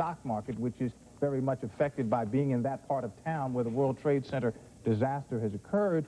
stock market, which is very much affected by being in that part of town where the World Trade Center disaster has occurred,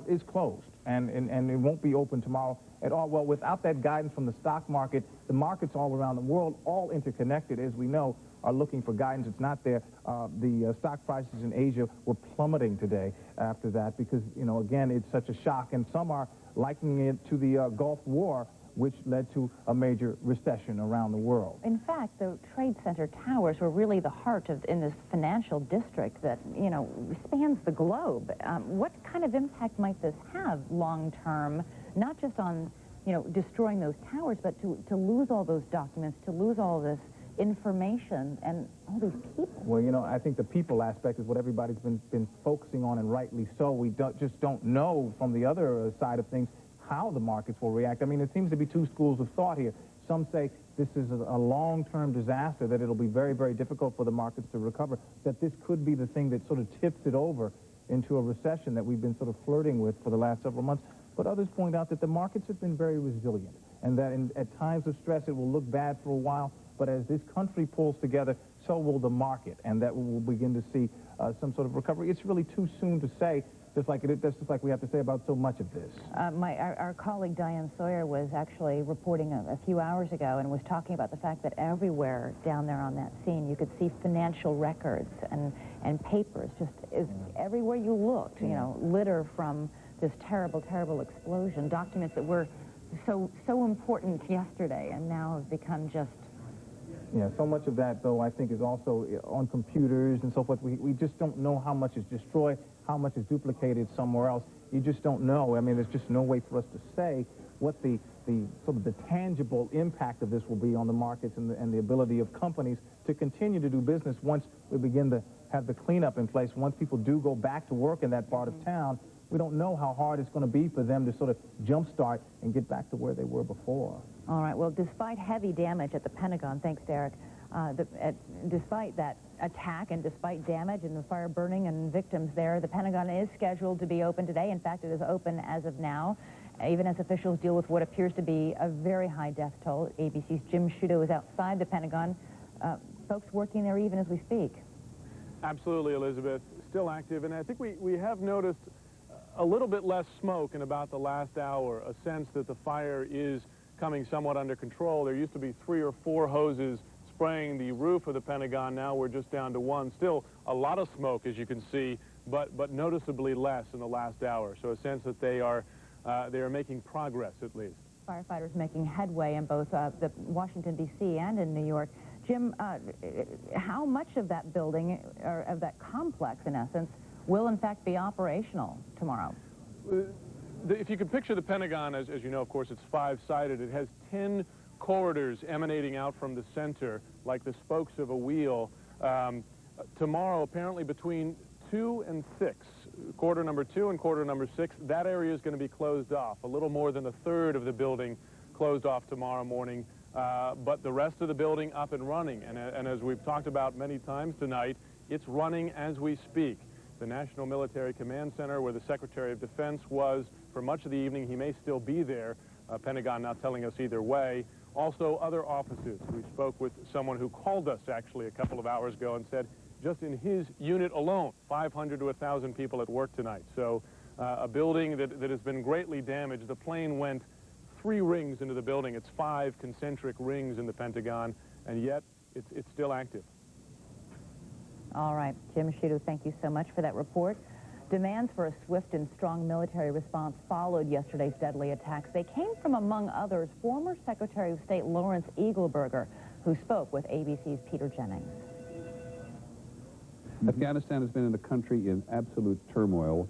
is closed, and it won't be open tomorrow at all. Well, without that guidance from the stock market, the markets all around the world, all interconnected, as we know, are looking for guidance. It's not there. The stock prices in Asia were plummeting today after that because, you know, again, it's such a shock, and some are likening it to the Gulf War, which led to a major recession around the world. In fact, the Trade Center towers were really the heart of in this financial district that, you know, spans the globe. What kind of impact might this have long-term, not just on, you know, destroying those towers, but to lose all those documents, to lose all this information and all these people? Well, you know, I think the people aspect is what everybody's been focusing on, and rightly so. We just don't know from the other side of things how the markets will react. I mean, there seems to be two schools of thought here. Some say this is a long-term disaster, that it'll be very, very difficult for the markets to recover, that this could be the thing that sort of tips it over into a recession that we've been sort of flirting with for the last several months. But others point out that the markets have been very resilient, and that at times of stress it will look bad for a while, but as this country pulls together, so will the market, and that we'll begin to see some sort of recovery. It's really too soon to say, just like we have to say about so much of this. Our colleague Diane Sawyer was actually reporting a few hours ago and was talking about the fact that everywhere down there on that scene you could see financial records and papers, just everywhere you looked, you know, litter from this terrible, terrible explosion, documents that were so important yesterday and now have become just... Yeah, so much of that, though, I think is also on computers and so forth. We just don't know how much is destroyed, how much is duplicated somewhere else. You just don't know. I mean, there's just no way for us to say what the sort of the tangible impact of this will be on the markets and the ability of companies to continue to do business once we begin to have the cleanup in place. Once people do go back to work in that part of town, we don't know how hard it's going to be for them to sort of jumpstart and get back to where they were before. All right. Well, despite heavy damage at the Pentagon, thanks, Derek, despite that attack and despite damage and the fire burning and victims there, the Pentagon is scheduled to be open today. In fact, it is open as of now, even as officials deal with what appears to be a very high death toll. ABC's Jim Sciutto is outside the Pentagon. Folks working there even as we speak. Absolutely, Elizabeth. Still active, and I think we have noticed a little bit less smoke in about the last hour, a sense that the fire is coming somewhat under control. There used to be 3 or 4 hoses spraying the roof of the Pentagon. Now we're just down to 1. Still a lot of smoke, as you can see, but noticeably less in the last hour. So a sense that they are making progress, at least. Firefighters making headway in both the Washington, D.C. and in New York. Jim, how much of that building, or of that complex, in essence, will in fact be operational tomorrow? If you could picture the Pentagon, as you know, of course, it's 5-sided. It has 10 corridors emanating out from the center, like the spokes of a wheel. Tomorrow, apparently between 2 and 6, quarter number 2 and quarter number 6, that area is going to be closed off. A little more than a third of the building closed off tomorrow morning, but the rest of the building up and running. And as we've talked about many times tonight, it's running as we speak. The National Military Command Center, where the Secretary of Defense was for much of the evening, he may still be there. Pentagon not telling us either way. Also, other offices. We spoke with someone who called us actually a couple of hours ago and said just in his unit alone, 500 to 1,000 people at work tonight. So a building that has been greatly damaged. The plane went 3 rings into the building. It's 5 concentric rings in the Pentagon, and yet it's still active. All right, Jim Sciutto, thank you so much for that report. Demands for a swift and strong military response followed yesterday's deadly attacks. They came from, among others, former Secretary of State Lawrence Eagleburger, who spoke with ABC's Peter Jennings. Afghanistan has been in a country in absolute turmoil,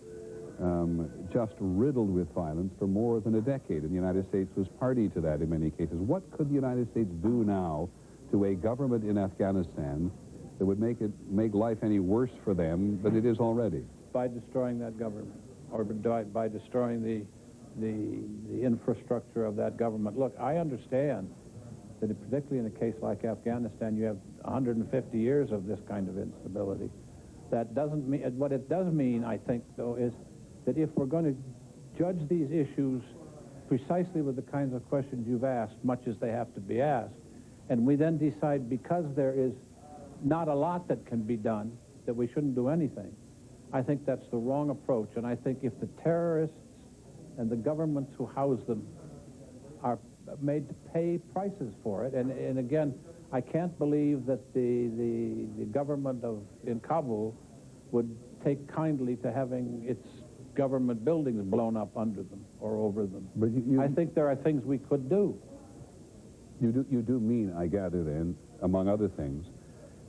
just riddled with violence for more than a decade, and the United States was party to that in many cases. What could the United States do now to a government in Afghanistan that would make life any worse for them than it is already? By destroying that government, or by destroying the infrastructure of that government. Look, I understand that particularly in a case like Afghanistan, you have 150 years of this kind of instability. That doesn't mean, what it does mean, I think, though, is that if we're going to judge these issues precisely with the kinds of questions you've asked, much as they have to be asked, and we then decide because there is not a lot that can be done, that we shouldn't do anything. I think that's the wrong approach, and I think if the terrorists and the governments who house them are made to pay prices for it, and again, I can't believe that the government in Kabul would take kindly to having its government buildings blown up under them or over them. But I think there are things we could do. You do mean, I gather then, among other things,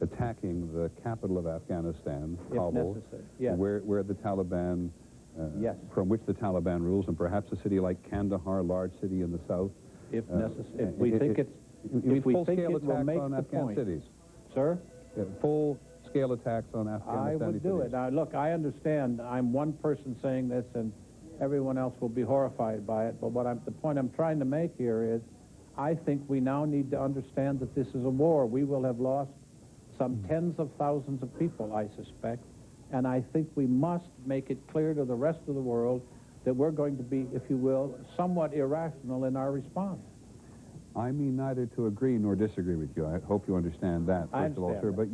attacking the capital of Afghanistan, Kabul, necessary, yes. where the Taliban, Yes. from which the Taliban rules, and perhaps a city like Kandahar, large city in the south. If necessary, if we think it will make on the Afghan point. cities. Sir? Full-scale attacks on Afghanistan. I would do it. Now, look, I understand I'm one person saying this, and everyone else will be horrified by it, but the point I'm trying to make here is I think we now need to understand that this is a war. We will have lost some tens of thousands of people, I suspect, and I think we must make it clear to the rest of the world that we're going to be, if you will, somewhat irrational in our response. I mean neither to agree nor disagree with you. I hope you understand that, first of all, sir. But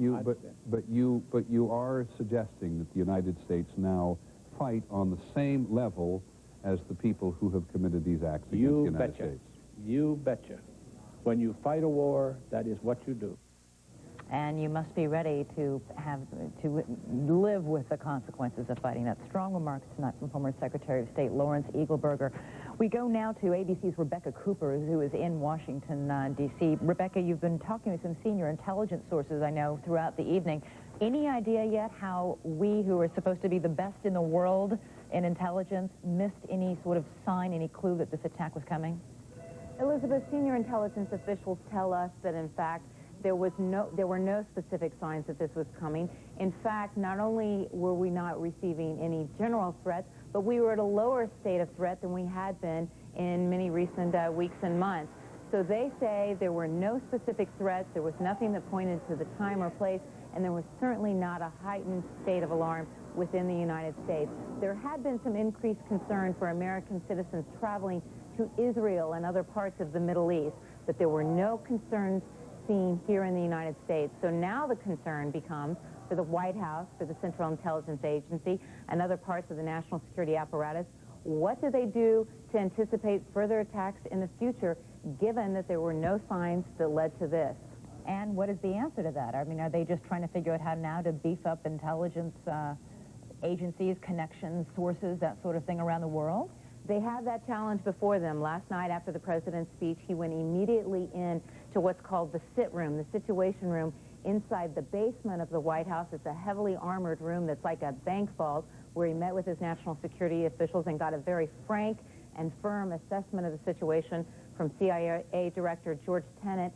you are suggesting that the United States now fight on the same level as the people who have committed these acts against the United States. You betcha. When you fight a war, that is what you do. And you must be ready to live with the consequences of fighting. That's strong remarks tonight from former Secretary of State Lawrence Eagleburger. We go now to ABC's Rebecca Cooper, who is in Washington, D.C. Rebecca, you've been talking with some senior intelligence sources, I know, throughout the evening. Any idea yet how we, who are supposed to be the best in the world in intelligence, missed any sort of sign, any clue that this attack was coming? Elizabeth, senior intelligence officials tell us that, in fact, there were no specific signs that this was coming. In fact, not only were we not receiving any general threats, but we were at a lower state of threat than we had been in many recent weeks and months. So they say there were no specific threats, there was nothing that pointed to the time or place, and there was certainly not a heightened state of alarm within the United States. There had been some increased concern for American citizens traveling to Israel and other parts of the Middle East, but there were no concerns seen here in the United States. So now the concern becomes for the White House, for the Central Intelligence Agency, and other parts of the national security apparatus. What do they do to anticipate further attacks in the future, given that there were no signs that led to this? And what is the answer to that? I mean, are they just trying to figure out how now to beef up intelligence agencies, connections, sources, that sort of thing around the world? They have that challenge before them. Last night after the president's speech, he went immediately in to what's called the sit room, the situation room, inside the basement of the White House. It's a heavily armored room that's like a bank vault, where he met with his national security officials and got a very frank and firm assessment of the situation from CIA Director George Tenet.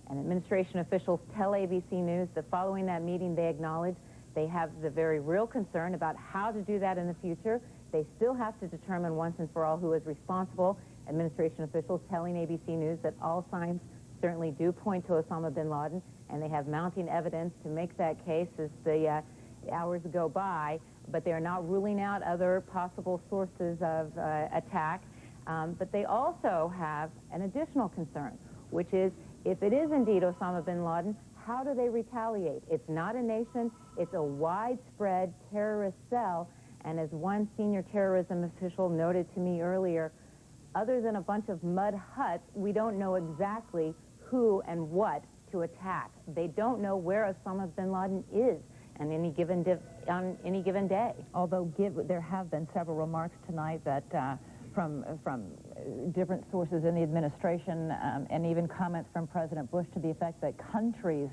And administration officials tell ABC News that following that meeting, they acknowledge they have the very real concern about how to do that in the future. They still have to determine once and for all who is responsible. Administration officials telling ABC News that all signs certainly do point to Osama bin Laden, and they have mounting evidence to make that case as the hours go by, but they're not ruling out other possible sources of attack. But they also have an additional concern, which is if it is indeed Osama bin Laden, how do they retaliate? It's not a nation, it's a widespread terrorist cell, and as one senior terrorism official noted to me earlier, other than a bunch of mud huts, we don't know exactly who and what to attack. They don't know where Osama bin Laden is on any given day. Although there have been several remarks tonight that from different sources in the administration and even comments from President Bush to the effect that countries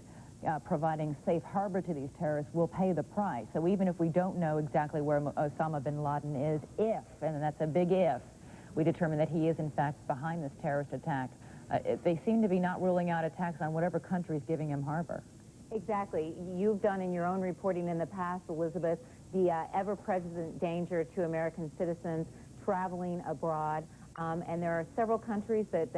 providing safe harbor to these terrorists will pay the price. So even if we don't know exactly where Osama bin Laden is, if, and that's a big if, we determine that he is in fact behind this terrorist attack, they seem to be not ruling out attacks on whatever country is giving him harbor. Exactly. You've done in your own reporting in the past, Elizabeth, the ever-present danger to American citizens traveling abroad. And there are several countries that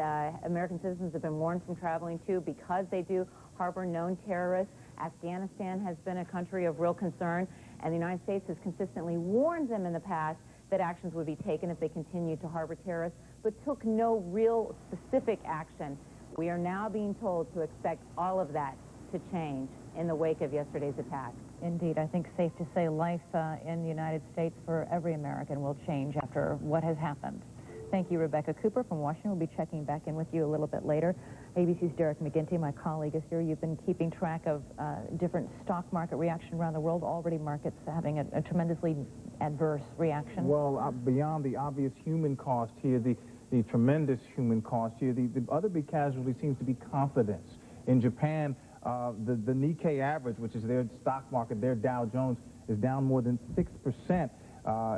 American citizens have been warned from traveling to because they do harbor known terrorists. Afghanistan has been a country of real concern, and the United States has consistently warned them in the past that actions would be taken if they continued to harbor terrorists, but took no real specific action. We are now being told to expect all of that to change. in the wake of yesterday's attack. Indeed, I think safe to say life in the United States for every American will change after what has happened. Thank you, Rebecca Cooper from Washington. We'll be checking back in with you a little bit later. ABC's Derek McGinty, my colleague, is here. You've been keeping track of different stock market reaction around the world. Already markets having a tremendously adverse reaction. Well, beyond the obvious human cost here, the tremendous human cost here, the other big casualty seems to be confidence. In Japan, the Nikkei average, which is their stock market, their Dow Jones, is down more than 6%,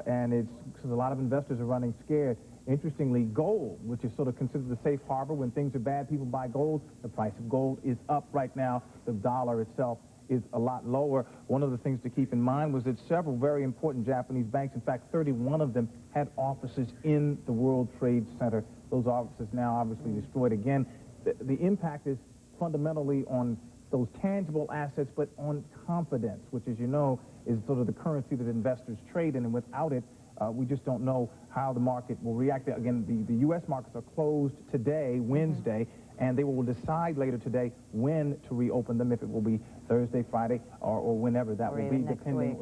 and it's because a lot of investors are running scared. Interestingly, gold, which is sort of considered the safe harbor, when things are bad, people buy gold. The price of gold is up right now. The dollar itself is a lot lower. One of the things to keep in mind was that several very important Japanese banks, in fact, 31 of them, had offices in the World Trade Center. Those offices now obviously destroyed again. The impact is fundamentally on those tangible assets, but on confidence, which, as you know, is sort of the currency that investors trade in, and without it, we just don't know how the market will react. Again, the U.S. markets are closed today, Wednesday, and they will decide later today when to reopen them, if it will be Thursday, Friday, or whenever that will be, depending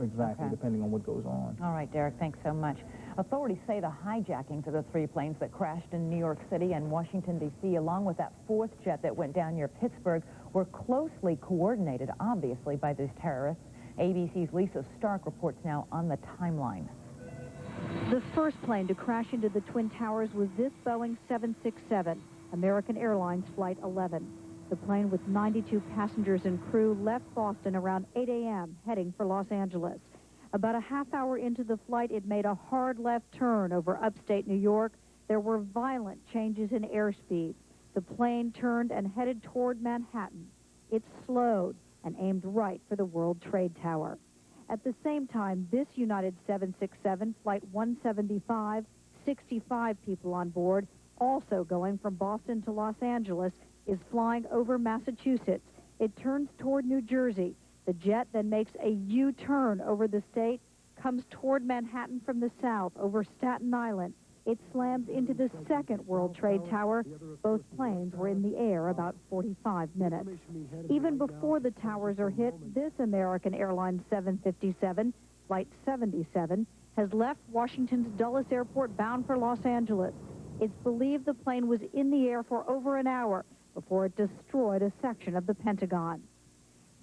depending on what goes on. All right, Derek, thanks so much. Authorities say the hijackings of the 3 planes that crashed in New York City and Washington, D.C., along with that 4th jet that went down near Pittsburgh, were closely coordinated, obviously, by these terrorists. ABC's Lisa Stark reports now on the timeline. The first plane to crash into the Twin Towers was this Boeing 767, American Airlines Flight 11. The plane with 92 passengers and crew left Boston around 8 a.m., heading for Los Angeles. About a half hour into the flight, it made a hard left turn over upstate New York. There were violent changes in airspeed. The plane turned and headed toward Manhattan. It slowed and aimed right for the World Trade Tower. At the same time, this United 767, Flight 175, 65 people on board, also going from Boston to Los Angeles, is flying over Massachusetts. It turns toward New Jersey. The jet then makes a U-turn over the state, comes toward Manhattan from the south over Staten Island. It slams into the second World Trade Tower. Both planes were in the air about 45 minutes. Even before the towers are hit, this American Airlines 757, Flight 77, has left Washington's Dulles Airport bound for Los Angeles. It's believed the plane was in the air for over an hour before it destroyed a section of the Pentagon.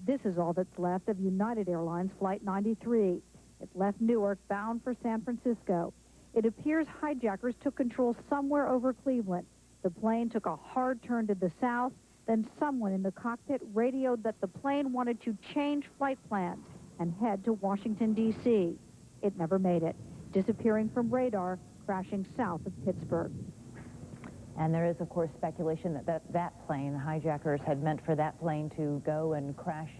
This is all that's left of United Airlines Flight 93. It left Newark bound for San Francisco. It appears hijackers took control somewhere over Cleveland. The plane took a hard turn to the south. Then someone in the cockpit radioed that the plane wanted to change flight plans and head to Washington, D.C. It never made it, disappearing from radar, crashing south of Pittsburgh. And there is, of course, speculation that plane, the hijackers had meant for that plane to go and crash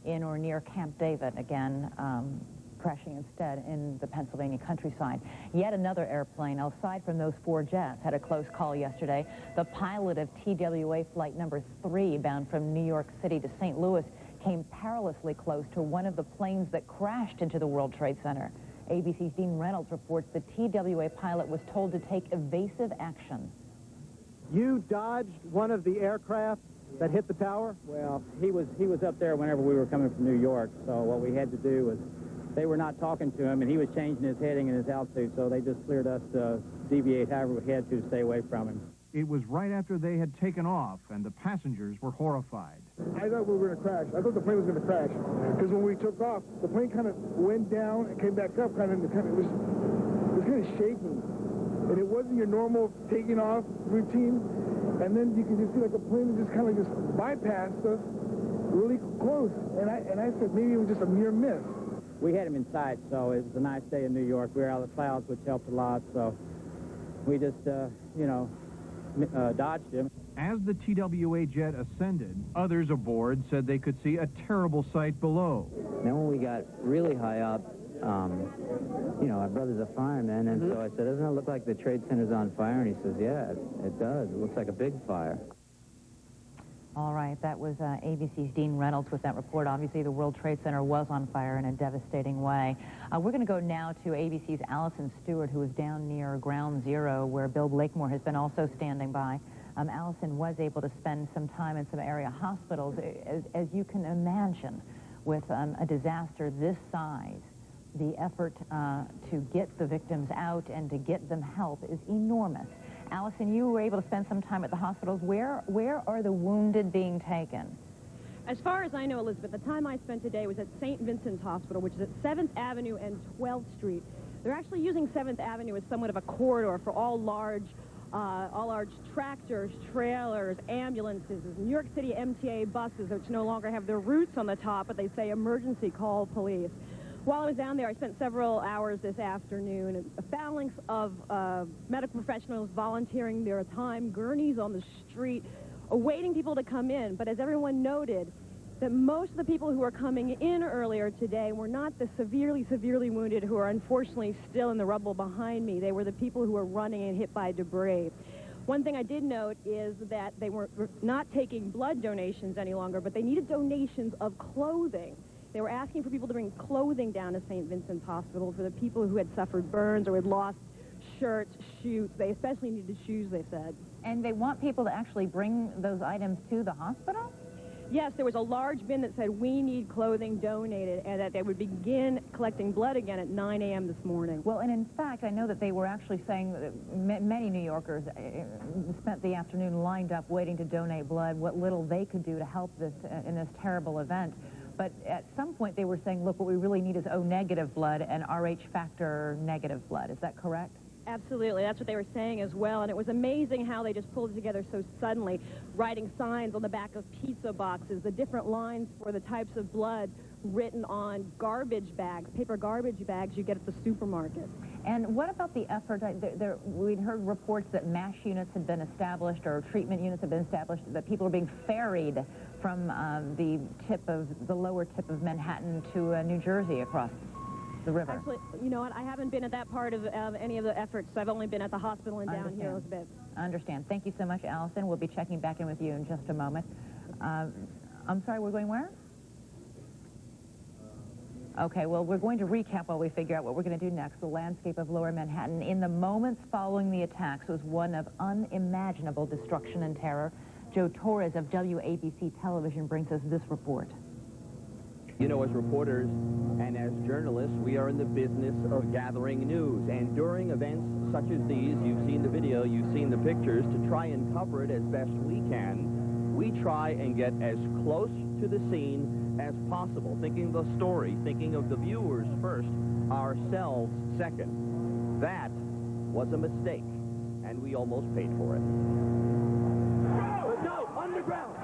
in or near Camp David, again, crashing instead in the Pennsylvania countryside. Yet another airplane, aside from those 4 jets, had a close call yesterday. The pilot of TWA flight number 3, bound from New York City to St. Louis, came perilously close to one of the planes that crashed into the World Trade Center. ABC's Dean Reynolds reports the TWA pilot was told to take evasive action. You dodged one of the aircraft that hit the tower? Well, he was up there whenever we were coming from New York, so what we had to do was, they were not talking to him, and he was changing his heading and his altitude, so they just cleared us to deviate however we had to stay away from him. It was right after they had taken off, and the passengers were horrified. I thought we were going to crash. I thought the plane was going to crash, because when we took off, the plane kind of went down and came back up, it was kind of shaking, and it wasn't your normal taking off routine. And then you can just see like a plane that just kind of just bypassed us really close, and I said maybe it was just a near miss. We had him in sight, so it was a nice day in New York. We were out of the clouds, which helped a lot, so we just, dodged him. As the TWA jet ascended, others aboard said they could see a terrible sight below. Then when we got really high up, our brother's a fireman, and so I said, doesn't it look like the Trade Center's on fire? And he says, yeah, it does. It looks like a big fire. All right, that was ABC's Dean Reynolds with that report. Obviously, the World Trade Center was on fire in a devastating way. We're going to go now to ABC's Allison Stewart, who is down near Ground Zero, where Bill Blakemore has been also standing by. Allison was able to spend some time in some area hospitals. As you can imagine, with a disaster this size, the effort to get the victims out and to get them help is enormous. Allison, you were able to spend some time at the hospitals. Where are the wounded being taken? As far as I know, Elizabeth, the time I spent today was at St. Vincent's Hospital, which is at 7th Avenue and 12th Street. They're actually using 7th Avenue as somewhat of a corridor for all large tractors, trailers, ambulances, New York City MTA buses, which no longer have their routes on the top, but they say emergency call police. While I was down there, I spent several hours this afternoon, a phalanx of medical professionals volunteering their time, gurneys on the street, awaiting people to come in. But as everyone noted, that most of the people who were coming in earlier today were not the severely, severely wounded who are unfortunately still in the rubble behind me. They were the people who were running and hit by debris. One thing I did note is that they were not taking blood donations any longer, but they needed donations of clothing. They were asking for people to bring clothing down to St. Vincent's Hospital for the people who had suffered burns or had lost shirts, shoes. They especially needed shoes, they said. And they want people to actually bring those items to the hospital? Yes, there was a large bin that said, we need clothing donated, and that they would begin collecting blood again at 9 a.m. this morning. Well, and in fact, I know that they were actually saying that many New Yorkers spent the afternoon lined up waiting to donate blood, what little they could do to help this in this terrible event. But at some point they were saying, look, what we really need is O-negative blood and RH factor negative blood. Is that correct? Absolutely. That's what they were saying as well. And it was amazing how they just pulled it together so suddenly, writing signs on the back of pizza boxes, the different lines for the types of blood written on garbage bags, paper garbage bags you get at the supermarket. And what about the effort? We'd heard reports that MASH units had been established, or treatment units had been established, that people are being ferried from the lower tip of Manhattan to New Jersey across the river. Actually, you know what? I haven't been at that part of any of the efforts. I've only been at the hospital and down here, Elizabeth. I understand. Thank you so much, Allison. We'll be checking back in with you in just a moment. I'm sorry, we're going where? Okay, well, we're going to recap while we figure out what we're going to do next. The landscape of lower Manhattan in the moments following the attacks was one of unimaginable destruction and terror. Joe Torres of WABC Television brings us this report. You know, as reporters and as journalists, we are in the business of gathering news. And during events such as these, you've seen the video, you've seen the pictures, to try and cover it as best we can, we try and get as close to the scene as possible, thinking of the story, thinking of the viewers first, ourselves second. That was a mistake, and we almost paid for it. Go! Underground!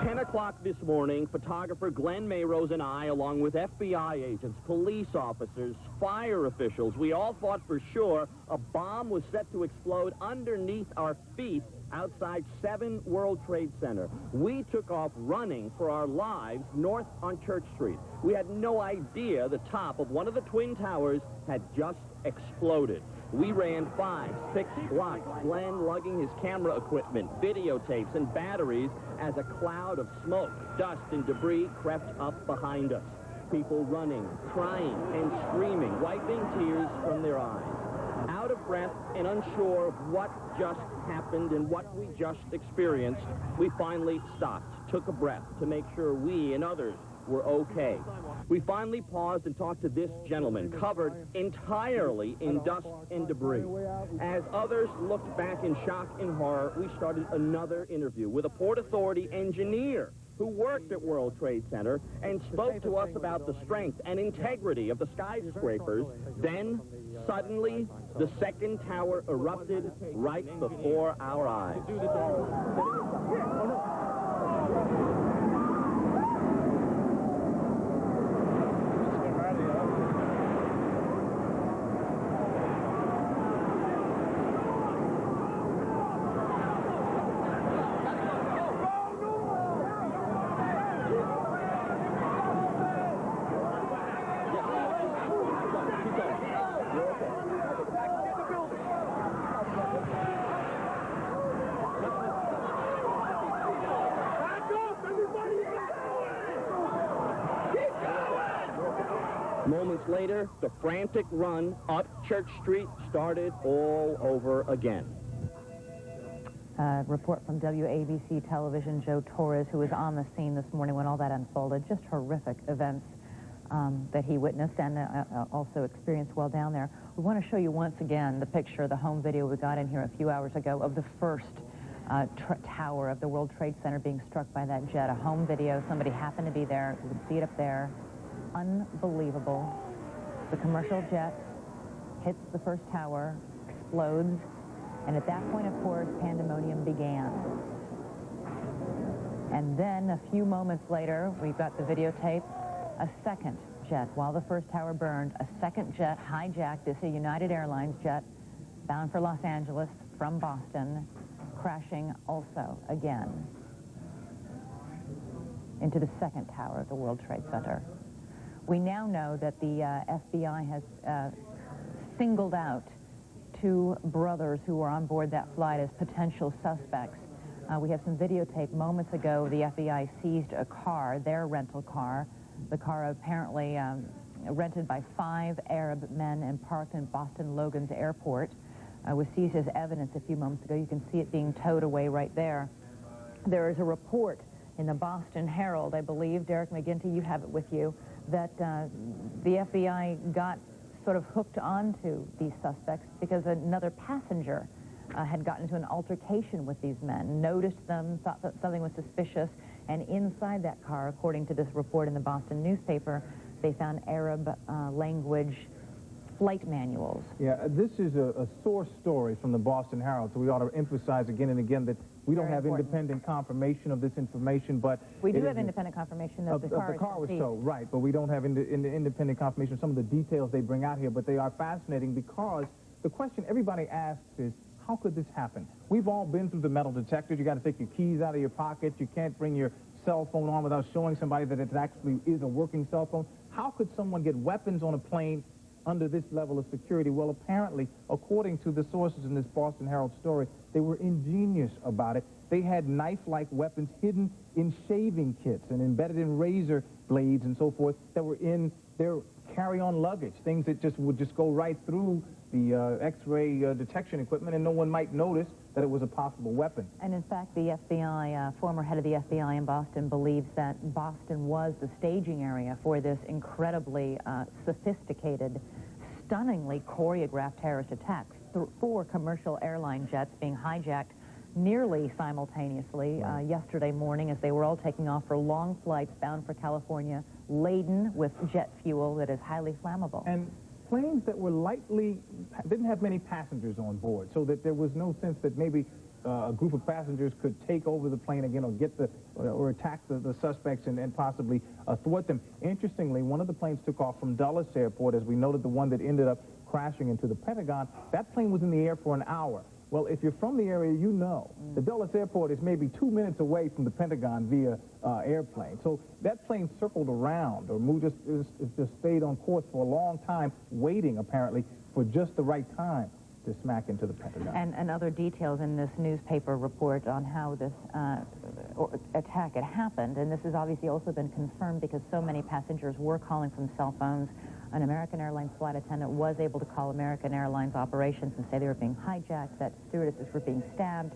10 o'clock this morning, photographer Glenn Mayrose and I, along with FBI agents, police officers, fire officials, we all thought for sure a bomb was set to explode underneath our feet outside 7 World Trade Center. We took off running for our lives north on Church Street. We had no idea the top of one of the Twin Towers had just exploded. We ran 5, 6 blocks, Glenn lugging his camera equipment, videotapes, and batteries as a cloud of smoke, dust, and debris crept up behind us. People running, crying, and screaming, wiping tears from their eyes. Out of breath and unsure of what just happened and what we just experienced, we finally stopped, took a breath to make sure we and others were okay. We finally paused and talked to this gentleman, covered entirely in dust and debris. As others looked back in shock and horror, we started another interview with a Port Authority engineer who worked at World Trade Center and spoke to us about the strength and integrity of the skyscrapers. Then, suddenly, the second tower erupted right before our eyes. Moments later, the frantic run up Church Street started all over again. Report from WABC television, Joe Torres, who was on the scene this morning when all that unfolded. Just horrific events that he witnessed and also experienced while down there. We want to show you once again the picture, the home video we got in here a few hours ago of the first tower of the World Trade Center being struck by that jet. A home video. Somebody happened to be there. You can see it up there. Unbelievable. The commercial jet hits the first tower, explodes, and at that point, of course, pandemonium began. And then a few moments later, we've got the videotape, a second jet. While the first tower burned, a second jet hijacked. This is a United Airlines jet bound for Los Angeles from Boston, crashing also again into the second tower of the World Trade Center. We now know that the FBI has singled out 2 brothers who were on board that flight as potential suspects. We have some videotape. Moments ago, the FBI seized a car, their rental car. The car apparently rented by 5 Arab men and parked in Boston Logan's airport. Was seized as evidence a few moments ago. You can see it being towed away right there. There is a report in the Boston Herald, I believe, Derek McGinty, you have it with you, that the FBI got sort of hooked onto these suspects because another passenger had gotten into an altercation with these men, noticed them, thought that something was suspicious, and inside that car, according to this report in the Boston newspaper, they found Arab language flight manuals. Yeah, this is a source story from the Boston Herald, so we ought to emphasize again and again that we don't have independent confirmation of this information, but... We do have independent confirmation that the car was towed, right, but we don't have independent confirmation of some of the details they bring out here, but they are fascinating because the question everybody asks is, how could this happen? We've all been through the metal detectors. You got to take your keys out of your pocket. You can't bring your cell phone on without showing somebody that it actually is a working cell phone. How could someone get weapons on a plane under this level of security? Well, apparently, according to the sources in this Boston Herald story, they were ingenious about it. They had knife-like weapons hidden in shaving kits and embedded in razor blades and so forth that were in their carry-on luggage, things that would just go right through the X-ray detection equipment, and no one might notice that it was a possible weapon. And in fact, the FBI, former head of the FBI in Boston, believes that Boston was the staging area for this incredibly sophisticated, stunningly choreographed terrorist attacks. 4 commercial airline jets being hijacked nearly simultaneously yesterday morning as they were all taking off for long flights bound for California, laden with jet fuel that is highly flammable. And planes that were didn't have many passengers on board, so that there was no sense that maybe a group of passengers could take over the plane again or attack the suspects and possibly thwart them. Interestingly, one of the planes took off from Dulles Airport, as we noted, the one that ended up crashing into the Pentagon. That plane was in the air for an hour. Well, if you're from the area, you know the Dulles Airport is maybe 2 minutes away from the Pentagon via airplane. So that plane circled around or moved, just stayed on course for a long time, waiting apparently for just the right time to smack into the Pentagon. And other details in this newspaper report on how this attack had happened. And this has obviously also been confirmed because so many passengers were calling from cell phones. An American Airlines flight attendant was able to call American Airlines operations and say they were being hijacked, that stewardesses were being stabbed.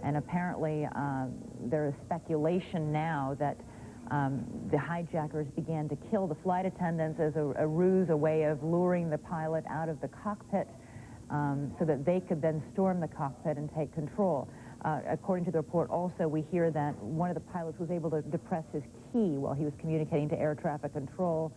And apparently there is speculation now that the hijackers began to kill the flight attendants as a ruse, a way of luring the pilot out of the cockpit so that they could then storm the cockpit and take control. According to the report, also, we hear that one of the pilots was able to depress his key while he was communicating to air traffic control,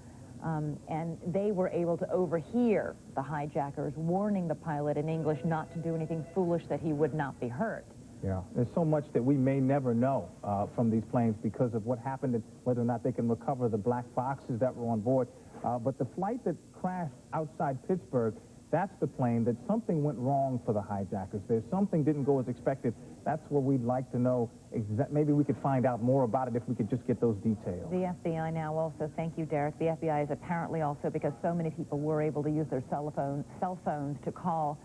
and they were able to overhear the hijackers warning the pilot in English not to do anything foolish that he would not be hurt. Yeah, there's so much that we may never know from these planes because of what happened and whether or not they can recover the black boxes that were on board. But the flight that crashed outside Pittsburgh, that's the plane that something went wrong for the hijackers. There's something didn't go as expected. That's what we'd like to know. Maybe we could find out more about it if we could just get those details. The FBI now also, thank you, Derek, the FBI is apparently also, because so many people were able to use their cell phones to call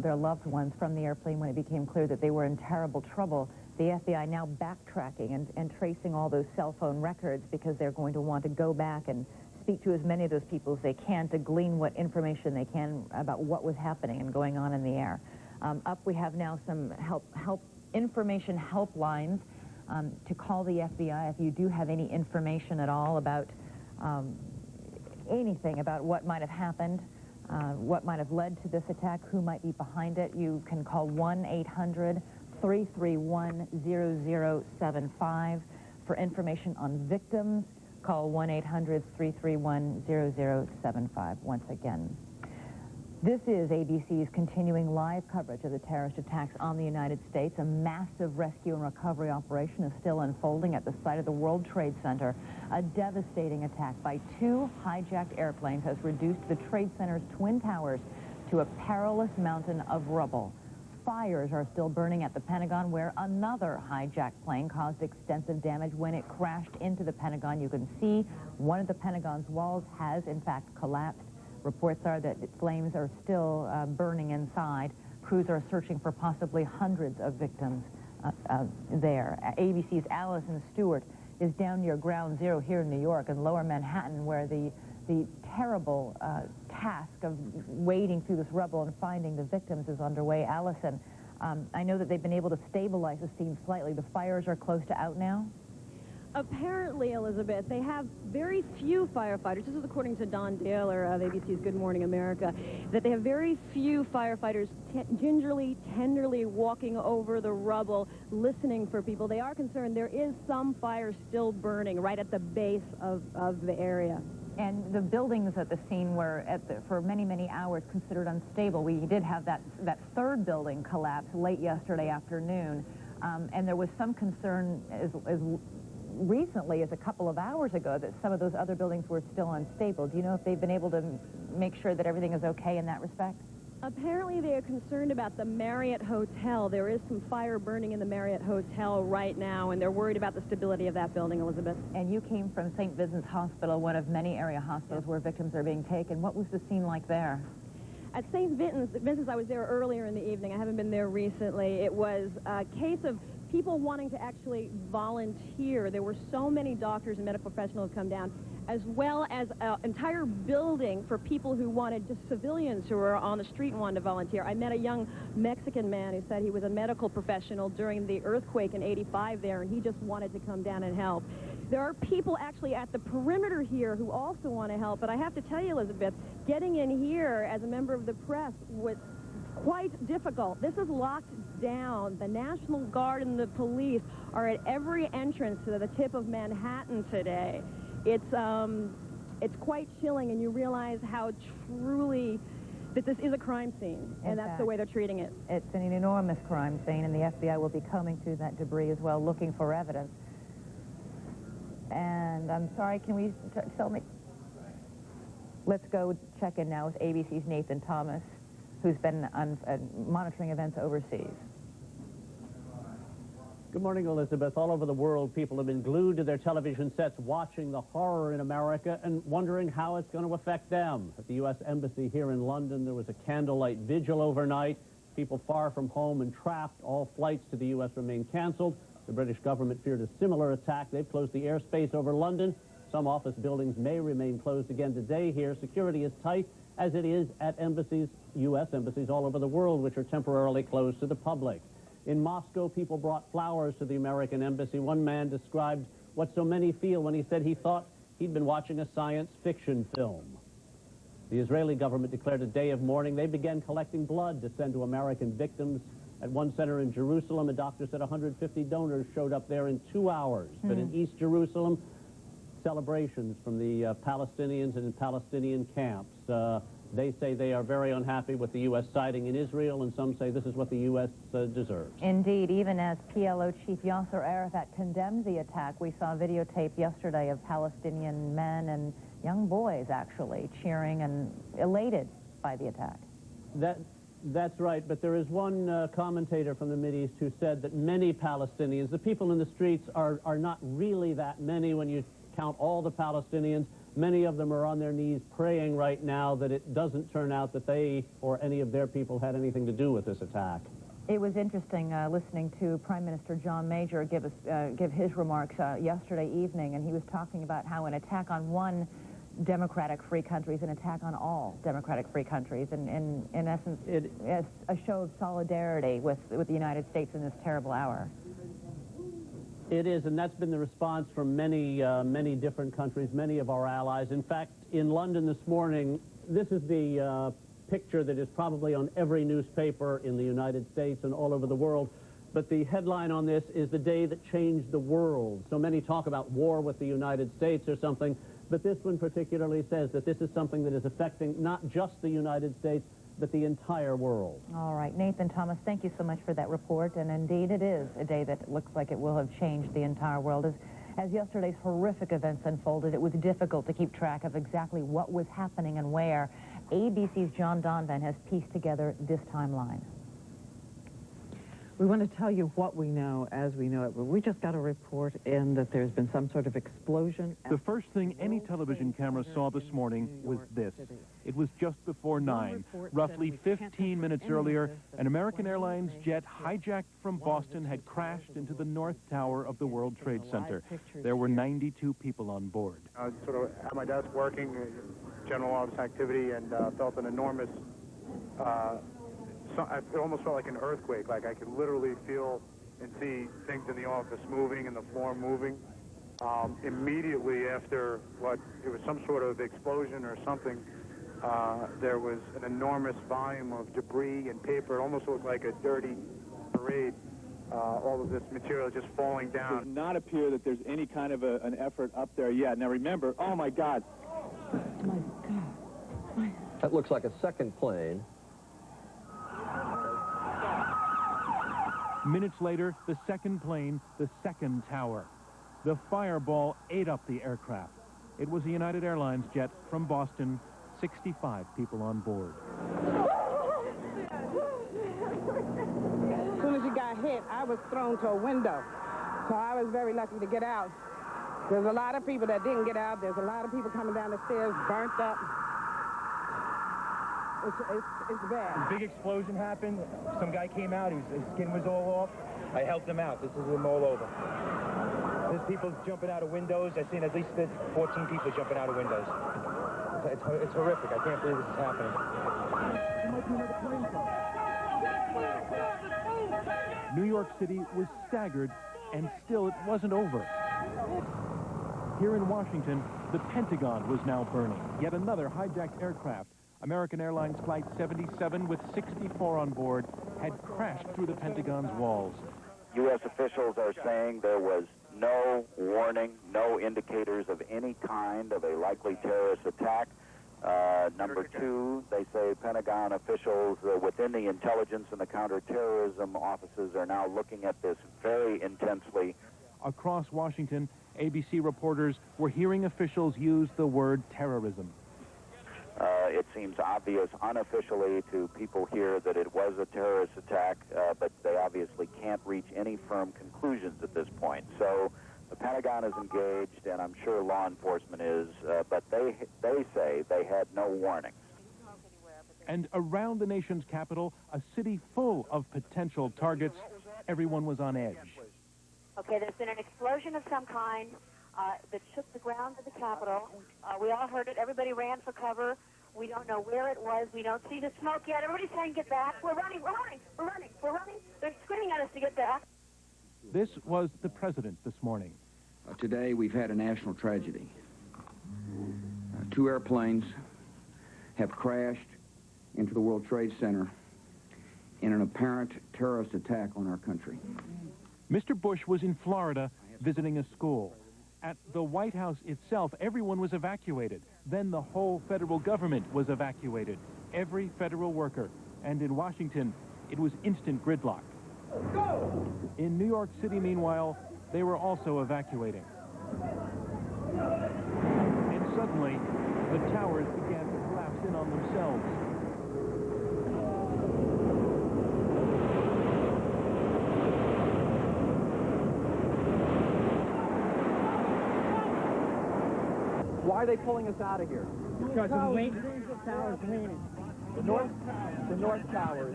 their loved ones from the airplane when it became clear that they were in terrible trouble. The FBI now backtracking and tracing all those cell phone records because they're going to want to go back and speak to as many of those people as they can to glean what information they can about what was happening and going on in the air. Up we have now some help information helplines to call the FBI if you do have any information at all about anything about what might have happened, what might have led to this attack, who might be behind it. You can call 1-800-331-0075. For information on victims, call 1-800-331-0075 once again. This is ABC's continuing live coverage of the terrorist attacks on the United States. A massive rescue and recovery operation is still unfolding at the site of the World Trade Center. A devastating attack by 2 hijacked airplanes has reduced the Trade Center's twin towers to a perilous mountain of rubble. Fires are still burning at the Pentagon, where another hijacked plane caused extensive damage when it crashed into the Pentagon. You can see one of the Pentagon's walls has, in fact, collapsed. Reports are that flames are still burning inside. Crews are searching for possibly hundreds of victims there. ABC's Allison Stewart is down near Ground Zero here in New York in Lower Manhattan, where the terrible task of wading through this rubble and finding the victims is underway. Allison, I know that they've been able to stabilize the scene slightly. The fires are close to out now? Apparently, Elizabeth, they have very few firefighters. This is according to Don Daler of ABC's Good Morning America, that they have very few firefighters gingerly, tenderly walking over the rubble, listening for people. They are concerned there is some fire still burning right at the base of the area. And the buildings at the scene were, for many, many hours, considered unstable. We did have that third building collapse late yesterday afternoon, and there was some concern as recently as a couple of hours ago that some of those other buildings were still unstable. Do you know if they've been able to make sure that everything is okay in that respect? Apparently, they are concerned about the Marriott Hotel. There is some fire burning in the Marriott Hotel right now, and they're worried about the stability of that building, Elizabeth. And you came from St. Vincent's Hospital, one of many area hospitals where victims are being taken. What was the scene like there? At St. Vincent's, I was there earlier in the evening. I haven't been there recently. It was a case of people wanting to actually volunteer. There were so many doctors and medical professionals come down, as well as an entire building for people who wanted, just civilians who were on the street and wanted to volunteer. I met a young Mexican man who said he was a medical professional during the earthquake in '85 there, and he just wanted to come down and help. There are people actually at the perimeter here who also want to help, but I have to tell you, Elizabeth, getting in here as a member of the press was quite difficult. This is locked down. The National Guard and the police are at every entrance to the tip of Manhattan today. It's quite chilling, and you realize how truly that this is a crime scene, and that's the way they're treating it. It's an enormous crime scene, and the FBI will be combing through that debris as well, looking for evidence. And I'm sorry, can we tell me? Let's go check in now with ABC's Nathan Thomas, who's been monitoring events overseas. Good morning, Elizabeth. All over the world, people have been glued to their television sets watching the horror in America and wondering how it's going to affect them. At the U.S. Embassy here in London, there was a candlelight vigil overnight. People far from home and trapped. All flights to the U.S. remain canceled. The British government feared a similar attack. They've closed the airspace over London. Some office buildings may remain closed again today here. Security is tight, as it is at embassies, U.S. embassies all over the world, which are temporarily closed to the public. In Moscow, people brought flowers to the American embassy. One man described what so many feel when he said he thought he'd been watching a science fiction film. The Israeli government declared a day of mourning. They began collecting blood to send to American victims. At one center in Jerusalem, a doctor said 150 donors showed up there in 2 hours. But in East Jerusalem, celebrations from the Palestinians and in Palestinian camps. They say they are very unhappy with the U.S. siding in Israel, and some say this is what the U.S. deserves. Indeed, even as PLO Chief Yasser Arafat condemned the attack, we saw videotape yesterday of Palestinian men and young boys, actually, cheering and elated by the attack. That's right, but there is one commentator from the Mideast who said that many Palestinians, the people in the streets, are not really that many when you count all the Palestinians. Many of them are on their knees praying right now that it doesn't turn out that they or any of their people had anything to do with this attack. It was interesting listening to Prime Minister John Major give his remarks yesterday evening, and he was talking about how an attack on one democratic free countries, an attack on all democratic free countries, and in essence, it's a show of solidarity with the United States in this terrible hour. It is, and that's been the response from many different countries, many of our allies. In fact, in London this morning, this is the picture that is probably on every newspaper in the United States and all over the world. But the headline on this is the day that changed the world. So many talk about war with the United States or something, but this one particularly says that this is something that is affecting not just the United States, but the entire world. All right, Nathan Thomas, thank you so much for that report. And indeed, it is a day that looks like it will have changed the entire world. As yesterday's horrific events unfolded, it was difficult to keep track of exactly what was happening and where. ABC's John Donvan has pieced together this timeline. We want to tell you what we know as we know it, but we just got a report in that there's been some sort of explosion. The first thing any television camera saw this morning was this. It was just before 9. Roughly 15 minutes earlier, an American Airlines jet hijacked from Boston had crashed into the North Tower of the World Trade Center. There were 92 people on board. I was sort of at my desk working, general office activity, and felt an enormous it almost felt like an earthquake. Like I could literally feel and see things in the office moving and the floor moving. Immediately after it was some sort of explosion or something, there was an enormous volume of debris and paper. It almost looked like a dirty parade. All of this material just falling down. It does not appear that there's any kind of an effort up there yet. Now remember, oh my God. Oh my God. That looks like a second plane. Minutes later, the second plane, the second tower. The fireball ate up the aircraft. It was a United Airlines jet from Boston, 65 people on board. As soon as you got hit, I was thrown to a window. So I was very lucky to get out. There's a lot of people that didn't get out. There's a lot of people coming down the stairs, burnt up. It's bad. A big explosion happened. Some guy came out. His skin was all off. I helped him out. This is him all over. There's people jumping out of windows. I've seen at least 14 people jumping out of windows. It's horrific. I can't believe this is happening. New York City was staggered, and still it wasn't over. Here in Washington, the Pentagon was now burning. Yet another hijacked aircraft, American Airlines Flight 77 with 64 on board, had crashed through the Pentagon's walls. U.S. officials are saying there was no warning, no indicators of any kind of a likely terrorist attack. Number two, they say Pentagon officials within the intelligence and the counterterrorism offices are now looking at this very intensely. Across Washington, ABC reporters were hearing officials use the word terrorism. It seems obvious unofficially to people here that it was a terrorist attack, but they obviously can't reach any firm conclusions at this point. So the Pentagon is engaged, and I'm sure law enforcement is, but they say they had no warnings. And around the nation's capital, a city full of potential targets, everyone was on edge. Okay, there's been an explosion of some kind that shook the ground of the Capitol. We all heard it. Everybody ran for cover. We don't know where it was. We don't see the smoke yet. Everybody's saying, get back. We're running, we're running, we're running, we're running. They're screaming at us to get back. This was the president this morning. Today, we've had a national tragedy. 2 airplanes have crashed into the World Trade Center in an apparent terrorist attack on our country. Mr. Bush was in Florida visiting a school. At the White House itself, everyone was evacuated. Then the whole federal government was evacuated, every federal worker. And in Washington, it was instant gridlock. Go! In New York City, meanwhile, they were also evacuating. And suddenly, the towers began to collapse in on themselves. Why are they pulling us out of here? Because the tower's leaning. The North Tower.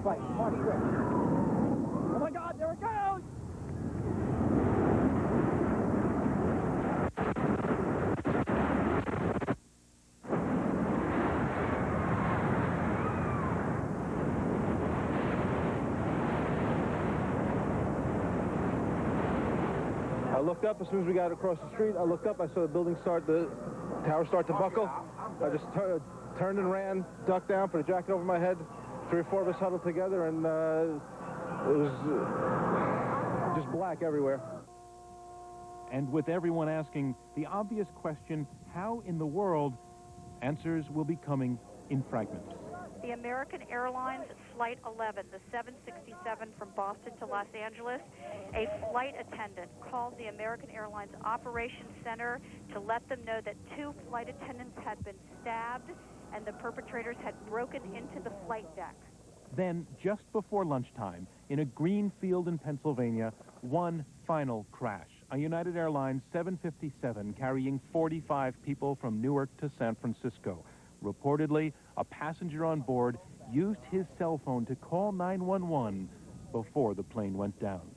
Right, Mark quick. Oh my God, there it goes! looked up as soon as we got across the street. I looked up, I saw the tower start to buckle. I just turned and ran, ducked down, put a jacket over my head. 3 or 4 of us huddled together, and it was just black everywhere. And with everyone asking the obvious question, how in the world, answers will be coming in fragments. The American Airlines Flight 11, the 767 from Boston to Los Angeles, a flight attendant called the American Airlines Operations Center to let them know that 2 flight attendants had been stabbed and the perpetrators had broken into the flight deck. Then, just before lunchtime, in a green field in Pennsylvania, one final crash. A United Airlines 757 carrying 45 people from Newark to San Francisco. Reportedly, a passenger on board used his cell phone to call 911 before the plane went down.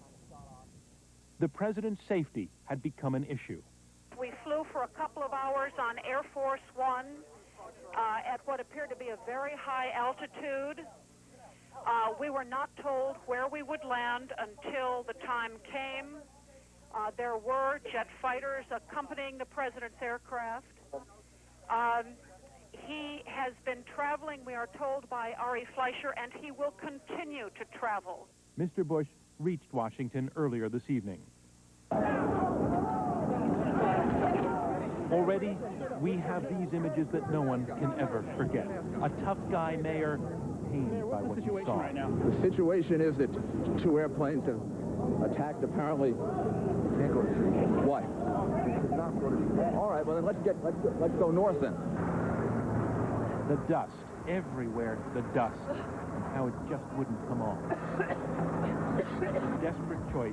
The president's safety had become an issue. We flew for a couple of hours on Air Force One at what appeared to be a very high altitude. We were not told where we would land until the time came. There were jet fighters accompanying the president's aircraft. He has been traveling, we are told, by Ari Fleischer, and he will continue to travel. Mr. Bush reached Washington earlier this evening. Already, we have these images that no one can ever forget. A tough guy mayor pained by what he saw. The situation is that 2 airplanes have attacked, apparently. Can't go to street. Why? All right, well then let's go north then. The dust, everywhere the dust, and how it just wouldn't come off. A desperate choice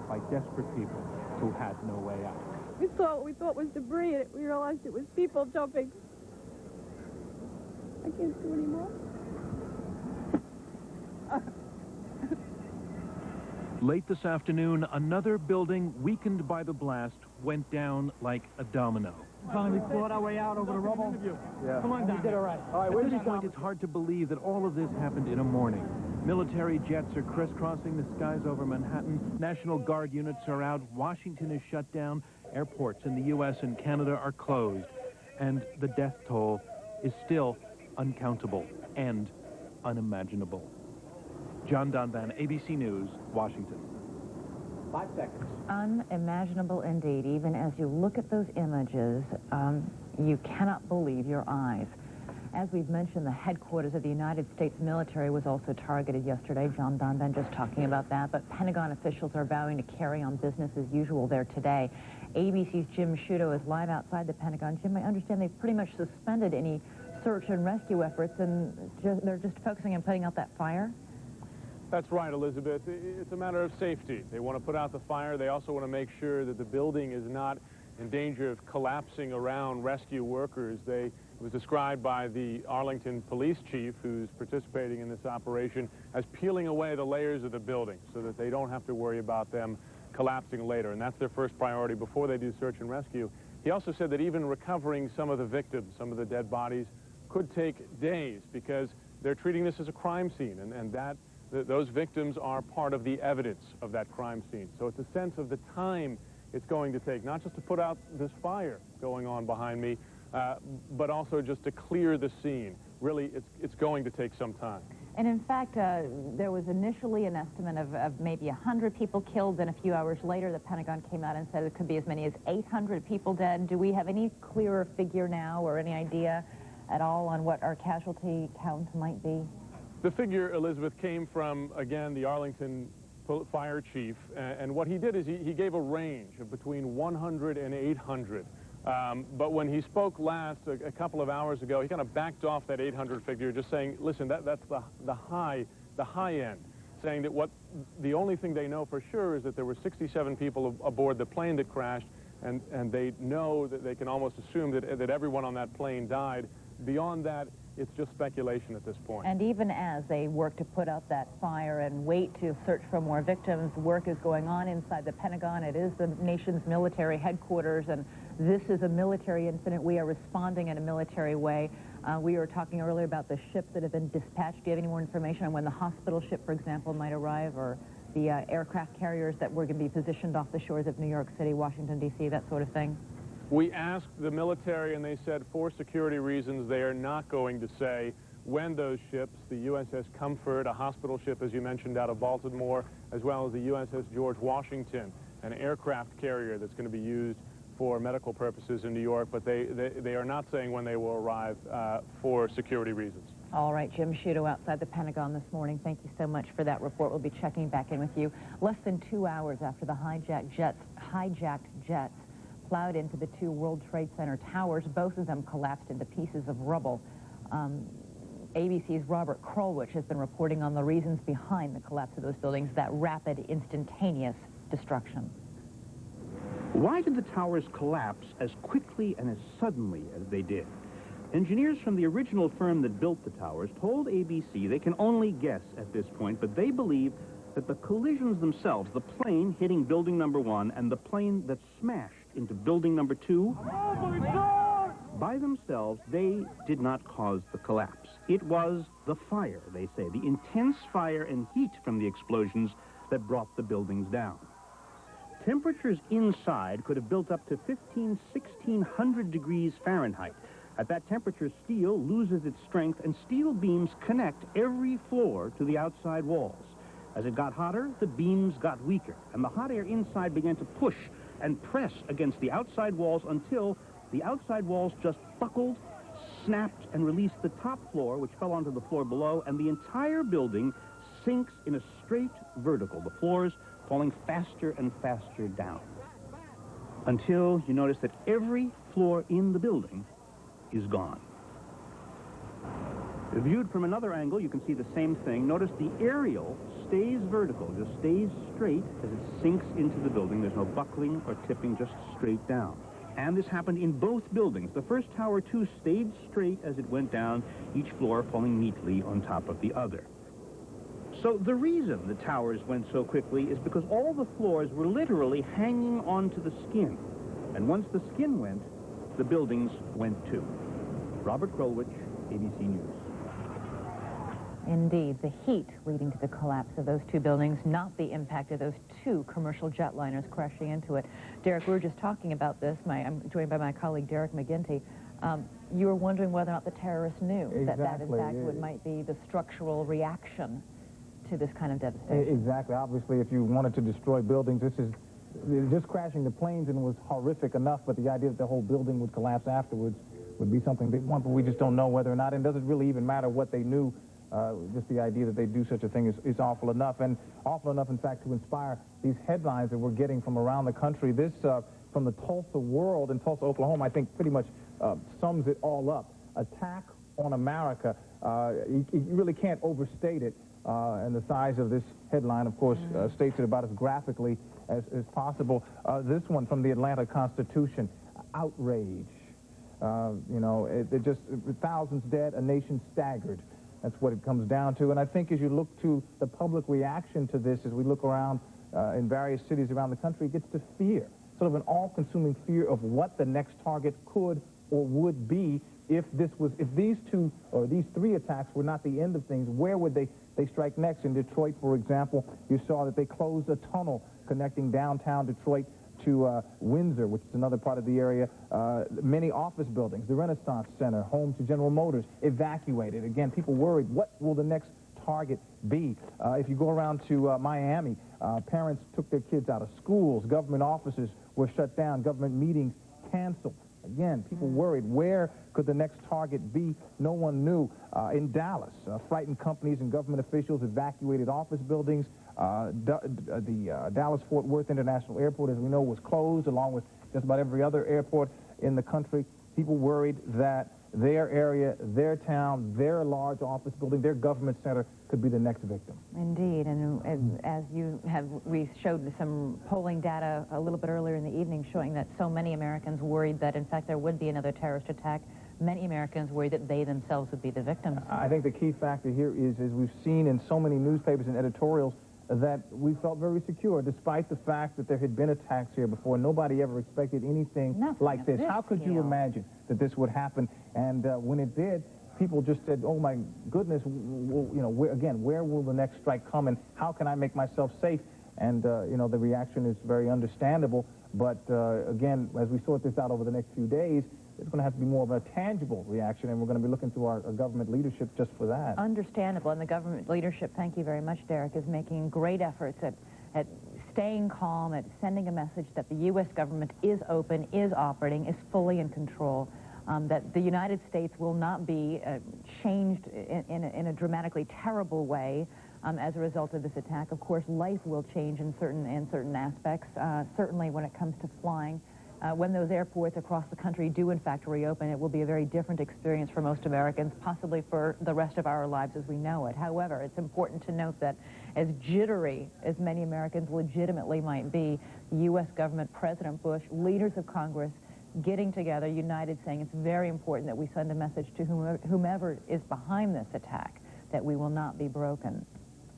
by desperate people who had no way out. We saw what we thought was debris, and we realized it was people jumping. I can't do anymore. Late this afternoon, another building weakened by the blast went down like a domino. Finally clawed our way out over the rubble. Yeah. Come on down. You did all right. All right, At this point, it's hard to believe that all of this happened in a morning. Military jets are crisscrossing the skies over Manhattan. National Guard units are out. Washington is shut down. Airports in the U.S. and Canada are closed. And the death toll is still uncountable and unimaginable. John Donvan, ABC News, Washington. 5 seconds. Unimaginable indeed. Even as you look at those images, you cannot believe your eyes. As we've mentioned, the headquarters of the United States military was also targeted yesterday. John Donvan just talking about that. But Pentagon officials are vowing to carry on business as usual there today. ABC's Jim Sciutto is live outside the Pentagon. Jim, I understand they've pretty much suspended any search and rescue efforts, and they're just focusing on putting out that fire? That's right, Elizabeth. It's a matter of safety. They want to put out the fire. They also want to make sure that the building is not in danger of collapsing around rescue workers. It was described by the Arlington police chief, who's participating in this operation, as peeling away the layers of the building so that they don't have to worry about them collapsing later. And that's their first priority before they do search and rescue. He also said that even recovering some of the victims, some of the dead bodies, could take days because they're treating this as a crime scene, and those victims are part of the evidence of that crime scene. So it's a sense of the time it's going to take, not just to put out this fire going on behind me, but also just to clear the scene. Really, it's going to take some time. And in fact, there was initially an estimate of maybe 100 people killed, and a few hours later the Pentagon came out and said it could be as many as 800 people dead. Do we have any clearer figure now or any idea at all on what our casualty count might be? The figure, Elizabeth, came from, again, the Arlington fire chief, and what he did is he gave a range of between 100 and 800. But when he spoke last, a couple of hours ago, he kind of backed off that 800 figure, just saying, listen, that's the high end, saying that the only thing they know for sure is that there were 67 people aboard the plane that crashed, and they know that they can almost assume that everyone on that plane died. Beyond that, it's just speculation at this point. And even as they work to put out that fire and wait to search for more victims, work is going on inside the Pentagon. It is the nation's military headquarters, and this is a military incident. We are responding in a military way. We were talking earlier about the ships that have been dispatched. Do you have any more information on when the hospital ship, for example, might arrive, or the aircraft carriers that were going to be positioned off the shores of New York City, Washington, D.C., that sort of thing? We asked the military, and they said for security reasons, they are not going to say when those ships, the USS Comfort, a hospital ship, as you mentioned, out of Baltimore, as well as the USS George Washington, an aircraft carrier that's going to be used for medical purposes in New York, but they are not saying when they will arrive for security reasons. All right, Jim Sciutto outside the Pentagon this morning. Thank you so much for that report. We'll be checking back in with you less than 2 hours after the hijacked jets plowed into the two World Trade Center towers. Both of them collapsed into pieces of rubble. ABC's Robert Krulwich has been reporting on the reasons behind the collapse of those buildings, that rapid, instantaneous destruction. Why did the towers collapse as quickly and as suddenly as they did? Engineers from the original firm that built the towers told ABC they can only guess at this point, but they believe that the collisions themselves, the plane hitting building number 1 and the plane that smashed into building number 2, by themselves, they did not cause the collapse. It was the fire, they say, the intense fire and heat from the explosions that brought the buildings down. Temperatures inside could have built up to 1,600 degrees Fahrenheit. At that temperature, steel loses its strength, and steel beams connect every floor to the outside walls. As it got hotter, the beams got weaker, and the hot air inside began to push and press against the outside walls until the outside walls just buckled, snapped, and released the top floor, which fell onto the floor below, and the entire building sinks in a straight vertical, the floors falling faster and faster down, until you notice that every floor in the building is gone. Viewed from another angle, you can see the same thing. Notice the aerial stays vertical, just stays straight as it sinks into the building. There's no buckling or tipping, just straight down. And this happened in both buildings. The first tower, too, stayed straight as it went down, each floor falling neatly on top of the other. So the reason the towers went so quickly is because all the floors were literally hanging onto the skin. And once the skin went, the buildings went too. Robert Krulwich, ABC News. Indeed, the heat leading to the collapse of those two buildings, not the impact of those two commercial jetliners crashing into it. Derek, we were just talking about this. I'm joined by my colleague, Derek McGinty. You were wondering whether or not the terrorists knew that in fact might be the structural reaction to this kind of devastation. Exactly. Obviously, if you wanted to destroy buildings, just crashing the planes and was horrific enough, but the idea that the whole building would collapse afterwards would be something they want, but we just don't know whether or not, and it doesn't really even matter what they knew. Just the idea that they do such a thing is awful enough, and awful enough, in fact, to inspire these headlines that we're getting from around the country. This, from the Tulsa World in Tulsa, Oklahoma, I think pretty much sums it all up. Attack on America. You really can't overstate it, and the size of this headline, of course, states it about as graphically as possible. This one from the Atlanta Constitution, outrage. It just, thousands dead, a nation staggered. That's what it comes down to. And I think as you look to the public reaction to this, as we look around in various cities around the country, it gets to fear, sort of an all-consuming fear of what the next target could or would be if these two or these three attacks were not the end of things. Where would they strike next? In Detroit, for example, you saw that they closed a tunnel connecting downtown Detroit to Windsor, which is another part of the area. Many office buildings, the Renaissance Center, home to General Motors, evacuated. Again, people worried, what will the next target be? If you go around to Miami, parents took their kids out of schools, government offices were shut down, government meetings canceled. Again, people worried, where could the next target be? No one knew. In Dallas, frightened companies and government officials evacuated office buildings. The Dallas-Fort Worth International Airport, as we know, was closed, along with just about every other airport in the country. People worried that their area, their town, their large office building, their government center could be the next victim. Indeed, and as we showed some polling data a little bit earlier in the evening showing that so many Americans worried that, in fact, there would be another terrorist attack. Many Americans worried that they themselves would be the victims. I think the key factor here is, as we've seen in so many newspapers and editorials, that we felt very secure, despite the fact that there had been attacks here before. Nobody ever expected anything like this. How could you imagine that this would happen? And when it did, people just said, oh my goodness, you know, where will the next strike come, and how can I make myself safe? And, you know, the reaction is very understandable. But, again, as we sort this out over the next few days, it's going to have to be more of a tangible reaction, and we're going to be looking to our government leadership just for that. Understandable. And the government leadership, thank you very much, Derek, is making great efforts at staying calm, at sending a message that the U.S. government is open, is operating, is fully in control, that the United States will not be changed in a dramatically terrible way as a result of this attack. Of course, life will change in certain aspects, certainly when it comes to flying. When those airports across the country do, in fact, reopen, it will be a very different experience for most Americans, possibly for the rest of our lives as we know it. However, it's important to note that as jittery as many Americans legitimately might be, the U.S. government, President Bush, leaders of Congress, getting together, united, saying it's very important that we send a message to whomever is behind this attack, that we will not be broken.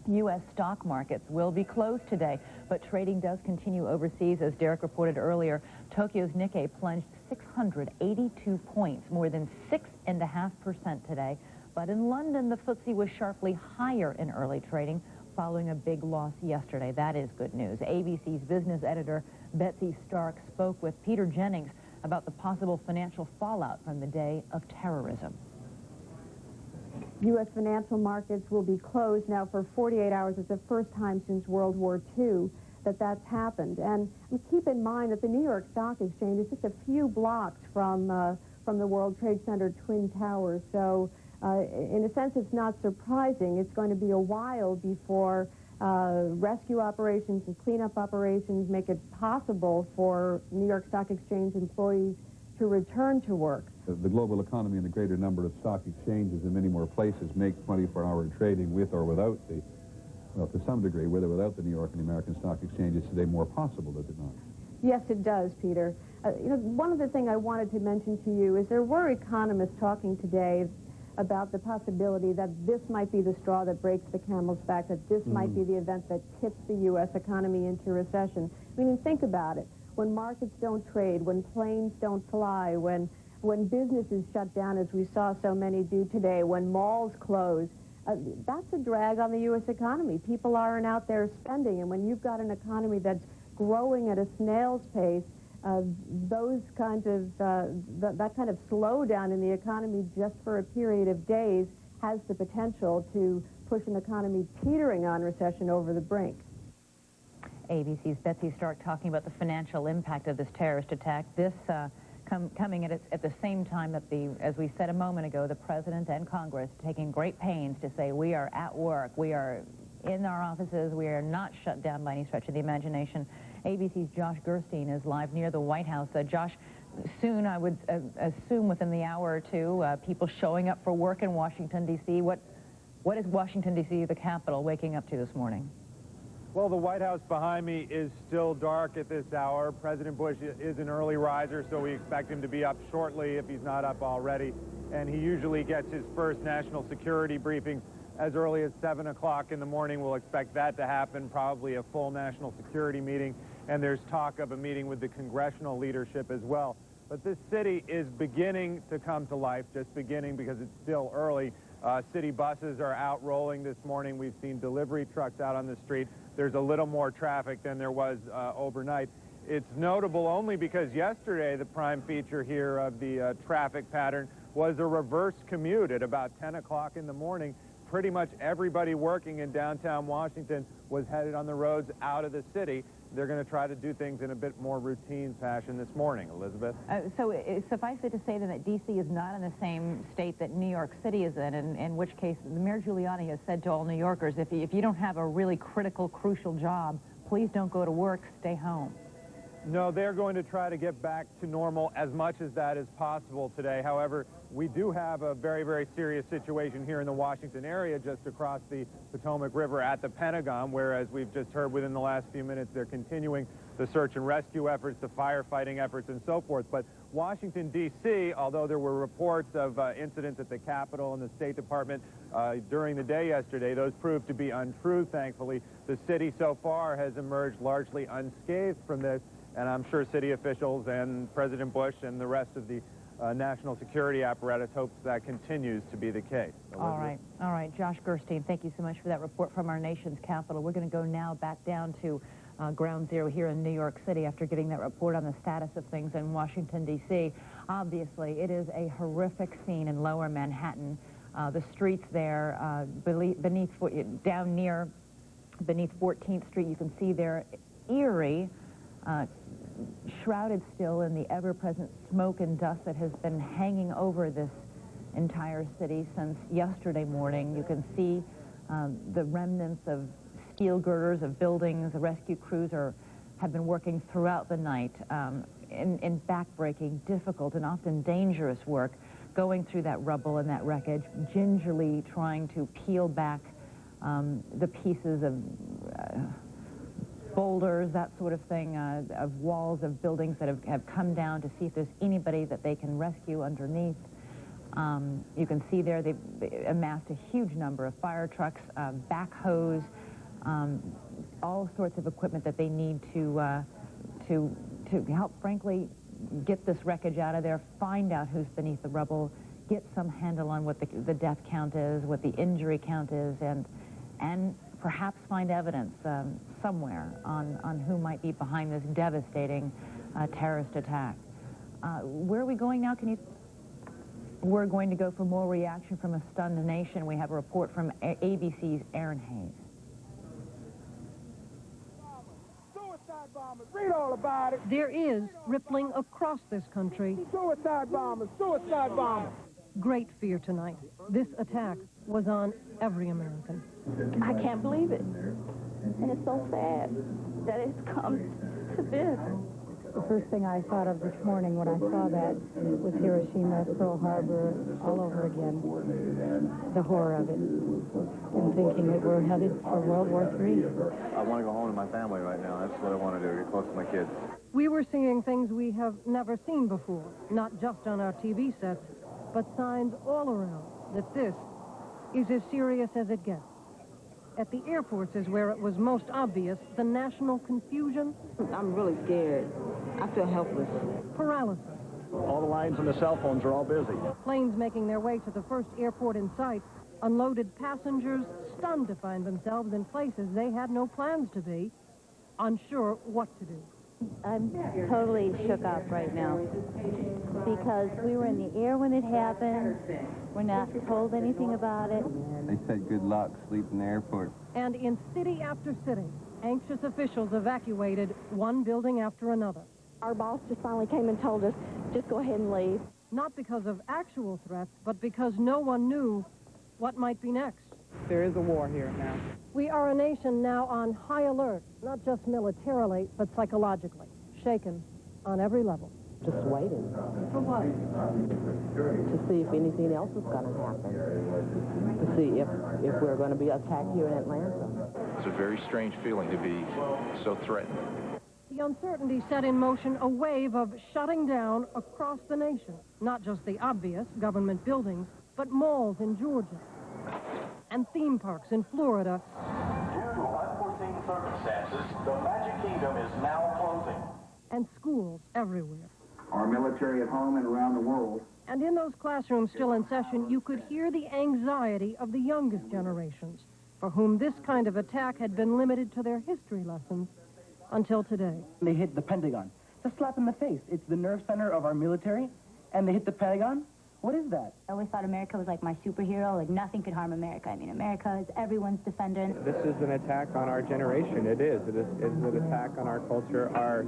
U.S. stock markets will be closed today, but trading does continue overseas. As Derek reported earlier, Tokyo's Nikkei plunged 682 points, more than 6.5% today. But in London, the FTSE was sharply higher in early trading, following a big loss yesterday. That is good news. ABC's business editor, Betsy Stark, spoke with Peter Jennings about the possible financial fallout from the day of terrorism. U.S. financial markets will be closed now for 48 hours. It's the first time since World War II that that's happened. And keep in mind that the New York Stock Exchange is just a few blocks from the World Trade Center Twin Towers. So in a sense, it's not surprising. It's going to be a while before rescue operations and cleanup operations make it possible for New York Stock Exchange employees to return to work. The global economy and a greater number of stock exchanges in many more places make 24-hour trading with or without the, well, to some degree, with or without the New York and the American stock exchanges today more possible, does it not? Yes, it does, Peter. You know, one of the things I wanted to mention to you is there were economists talking today about the possibility that this might be the straw that breaks the camel's back, that this might be the event that tips the U.S. economy into recession. I mean, think about it. When markets don't trade, when planes don't fly, when businesses shut down, as we saw so many do today, when malls close, that's a drag on the U.S. economy. People aren't out there spending, and when you've got an economy that's growing at a snail's pace, that kind of slowdown in the economy just for a period of days has the potential to push an economy teetering on recession over the brink. ABC's Betsy Stark talking about the financial impact of this terrorist attack. This coming at the same time that as we said a moment ago, the President and Congress taking great pains to say we are at work, we are in our offices, we are not shut down by any stretch of the imagination. ABC's Josh Gerstein is live near the White House. Josh, soon, I would assume within the hour or two, people showing up for work in Washington, D.C. What is Washington, D.C., the capital, waking up to this morning? Well, the White House behind me is still dark at this hour. President Bush is an early riser, so we expect him to be up shortly if he's not up already. And he usually gets his first national security briefing as early as 7 o'clock in the morning. We'll expect that to happen, probably a full national security meeting. And there's talk of a meeting with the congressional leadership as well. But this city is beginning to come to life, just beginning because it's still early. City buses are out rolling this morning. We've seen delivery trucks out on the street. There's a little more traffic than there was overnight. It's notable only because yesterday the prime feature here of the traffic pattern was a reverse commute at about 10 o'clock in the morning. Pretty much everybody working in downtown Washington was headed on the roads out of the city. They're going to try to do things in a bit more routine fashion this morning. Elizabeth? So suffice it to say then that D.C. is not in the same state that New York City is in which case Mayor Giuliani has said to all New Yorkers, if you don't have a really critical, crucial job, please don't go to work, stay home. No, they're going to try to get back to normal as much as that is possible today. However, we do have a very, very serious situation here in the Washington area just across the Potomac River at the Pentagon, where, as we've just heard within the last few minutes, they're continuing the search and rescue efforts, the firefighting efforts, and so forth. But Washington, D.C., although there were reports of incidents at the Capitol and the State Department during the day yesterday, those proved to be untrue, thankfully. The city so far has emerged largely unscathed from this. And I'm sure city officials and President Bush and the rest of the national security apparatus hopes that continues to be the case. Elizabeth? All right. Josh Gerstein, thank you so much for that report from our nation's capital. We're going to go now back down to Ground Zero here in New York City after getting that report on the status of things in Washington, D.C. Obviously, it is a horrific scene in Lower Manhattan. The streets there, beneath 14th Street, you can see there eerie, shrouded still in the ever-present smoke and dust that has been hanging over this entire city since yesterday morning. You can see the remnants of steel girders of buildings. The rescue crews have been working throughout the night in backbreaking, difficult, and often dangerous work, going through that rubble and that wreckage, gingerly trying to peel back the pieces of boulders, that sort of thing, of walls of buildings that have come down to see if there's anybody that they can rescue underneath. You can see there they've amassed a huge number of fire trucks, backhoes, all sorts of equipment that they need to help, frankly, get this wreckage out of there, find out who's beneath the rubble, get some handle on what the death count is, what the injury count is, and perhaps find evidence somewhere on who might be behind this devastating terrorist attack. Where are we going now? We're going to go for more reaction from a stunned nation. We have a report from ABC's Aaron Hayes. Suicide bombers, read all about it. There is, rippling across this country, suicide bombers, suicide bombers. Great fear tonight. This attack was on every American. I can't believe it. And it's so sad that it's come to this. The first thing I thought of this morning when I saw that was Hiroshima, Pearl Harbor, all over again. The horror of it. And thinking that we're headed for World War III. I want to go home to my family right now. That's what I want to do, get close to my kids. We were seeing things we have never seen before, not just on our TV sets, but signs all around that this is as serious as it gets. At the airports is where it was most obvious, the national confusion. I'm really scared. I feel helpless. Paralysis. All the lines on the cell phones are all busy. Planes making their way to the first airport in sight. Unloaded passengers stunned to find themselves in places they had no plans to be, unsure what to do. I'm totally shook up right now because we were in the air when it happened. We're not told anything about it. They said good luck, sleep in the airport. And in city after city, anxious officials evacuated one building after another. Our boss just finally came and told us, just go ahead and leave. Not because of actual threats, but because no one knew what might be next. There is a war here now. We are a nation now on high alert, not just militarily, but psychologically, shaken on every level. Just waiting. For what? To see if anything else is going to happen. To see if we're going to be attacked here in Atlanta. It's a very strange feeling to be so threatened. The uncertainty set in motion a wave of shutting down across the nation. Not just the obvious government buildings, but malls in Georgia and theme parks in Florida. Due to unforeseen circumstances, the Magic Kingdom is now closing. And schools everywhere. Our military at home and around the world. And in those classrooms still in session, you could hear the anxiety of the youngest generations, for whom this kind of attack had been limited to their history lessons until today. They hit the Pentagon. It's a slap in the face. It's the nerve center of our military, and they hit the Pentagon? What is that? I always thought America was like my superhero, like nothing could harm America. I mean, America is everyone's defender. This is an attack on our generation. It is. It is an attack on our culture, our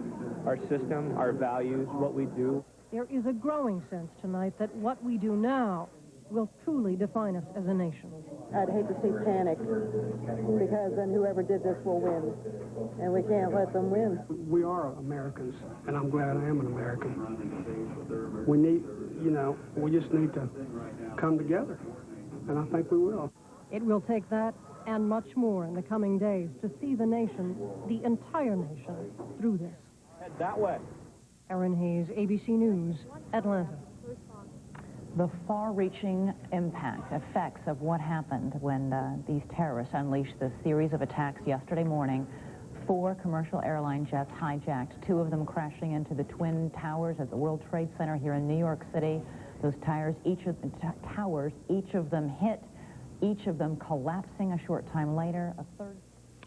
system, our values, what we do. There is a growing sense tonight that what we do now will truly define us as a nation. I'd hate to see panic, because then whoever did this will win, and we can't let them win. We are Americans, and I'm glad I am an American. We need, we just need to come together, and I think we will. It will take that and much more in the coming days to see the nation, the entire nation, through this. Head that way. Aaron Hayes, ABC News, Atlanta. The far-reaching effects of what happened when these terrorists unleashed this series of attacks yesterday morning 4 commercial airline jets hijacked, 2 of them crashing into the Twin Towers at the World Trade Center here in New York City. Those towers, each of them hit, each of them collapsing a short time later. A third.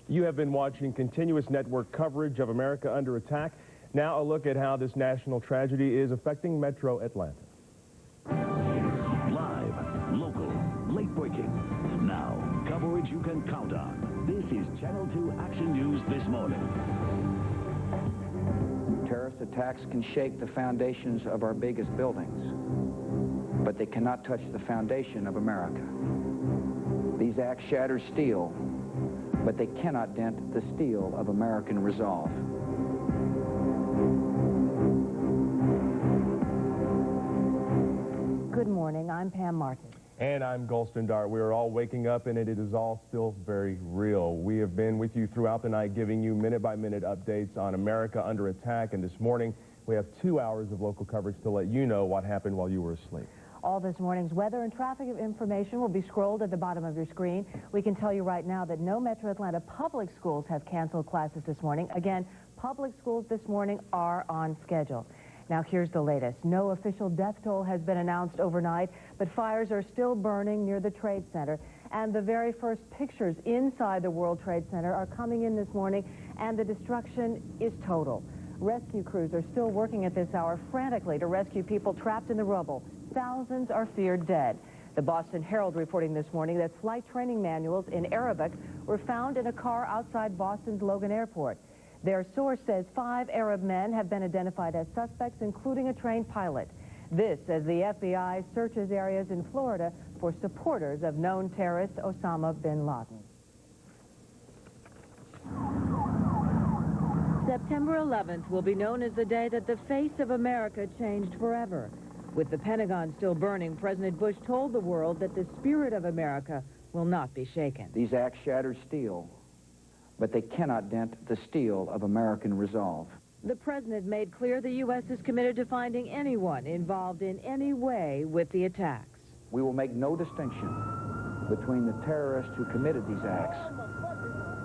You have been watching continuous network coverage of America Under Attack. Now a look at how this national tragedy is affecting Metro Atlanta. Live, local, late breaking. Now, coverage you can count on. This is Channel 2 Action News this morning. Terrorist attacks can shake the foundations of our biggest buildings, but they cannot touch the foundation of America. These acts shatter steel, but they cannot dent the steel of American resolve. Good morning, I'm Pam Martin. And I'm Golston Dart. We are all waking up, and it is all still very real. We have been with you throughout the night, giving you minute-by-minute updates on America Under Attack. And this morning, we have 2 hours of local coverage to let you know what happened while you were asleep. All this morning's weather and traffic information will be scrolled at the bottom of your screen. We can tell you right now that no Metro Atlanta public schools have canceled classes this morning. Again, public schools this morning are on schedule. Now, here's the latest. No official death toll has been announced overnight, but fires are still burning near the Trade Center. And the very first pictures inside the World Trade Center are coming in this morning, and the destruction is total. Rescue crews are still working at this hour frantically to rescue people trapped in the rubble. Thousands are feared dead. The Boston Herald reporting this morning that flight training manuals in Arabic were found in a car outside Boston's Logan Airport. Their source says 5 Arab men have been identified as suspects, including a trained pilot. This as the FBI searches areas in Florida for supporters of known terrorist Osama bin Laden. September 11th will be known as the day that the face of America changed forever. With the Pentagon still burning, President Bush told the world that the spirit of America will not be shaken. These acts shatter steel, but they cannot dent the steel of American resolve. The president made clear the U.S. is committed to finding anyone involved in any way with the attacks. We will make no distinction between the terrorists who committed these acts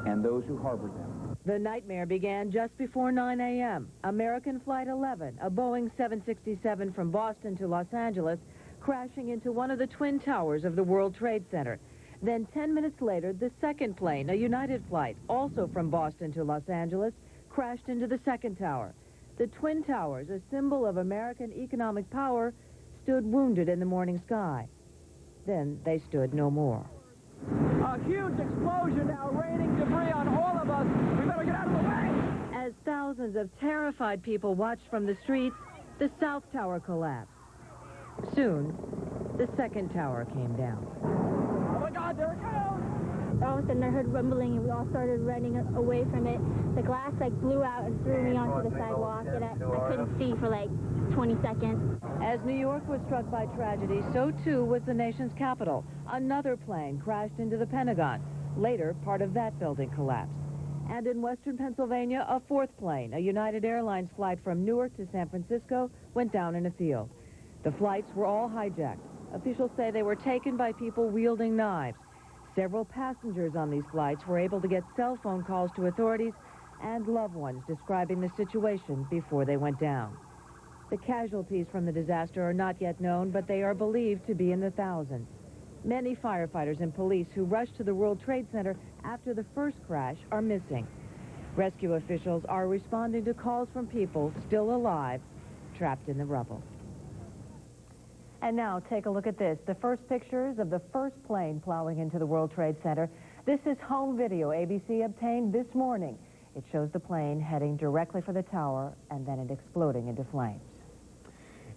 and those who harbored them. The nightmare began just before 9 a.m. American Flight 11, a Boeing 767 from Boston to Los Angeles, crashing into one of the twin towers of the World Trade Center. Then 10 minutes later, the second plane, a United flight, also from Boston to Los Angeles, crashed into the second tower. The Twin Towers, a symbol of American economic power, stood wounded in the morning sky. Then they stood no more. A huge explosion now raining debris on all of us. We better get out of the way! As thousands of terrified people watched from the streets, the South Tower collapsed. Soon, the second tower came down. Oh my God, there it goes! All of a sudden I heard rumbling and we all started running away from it. The glass blew out and threw me onto the sidewalk, and I couldn't see for 20 seconds. As New York was struck by tragedy, so too was the nation's capital. Another plane crashed into the Pentagon. Later, part of that building collapsed. And in western Pennsylvania, a fourth plane, a United Airlines flight from Newark to San Francisco, went down in a field. The flights were all hijacked. Officials say they were taken by people wielding knives. Several passengers on these flights were able to get cell phone calls to authorities and loved ones describing the situation before they went down. The casualties from the disaster are not yet known, but they are believed to be in the thousands. Many firefighters and police who rushed to the World Trade Center after the first crash are missing. Rescue officials are responding to calls from people still alive, trapped in the rubble. And now, take a look at this. The first pictures of the first plane plowing into the World Trade Center. This is home video ABC obtained this morning. It shows the plane heading directly for the tower and then it exploding into flames.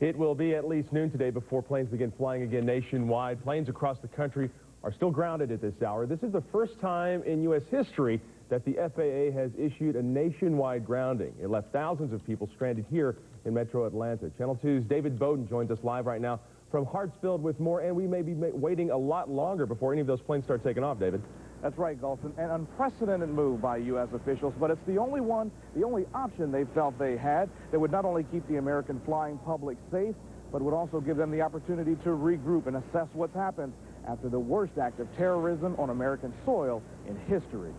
It will be at least noon today before planes begin flying again nationwide. Planes across the country are still grounded at this hour. This is the first time in U.S. history that the FAA has issued a nationwide grounding. It left thousands of people stranded here in Metro Atlanta. Channel 2's David Bowden joins us live right now from Hartsfield with more, and we may be waiting a lot longer before any of those planes start taking off, David. That's right, Golson. An unprecedented move by U.S. officials, but it's the only one, the only option they felt they had that would not only keep the American flying public safe, but would also give them the opportunity to regroup and assess what's happened after the worst act of terrorism on American soil in history.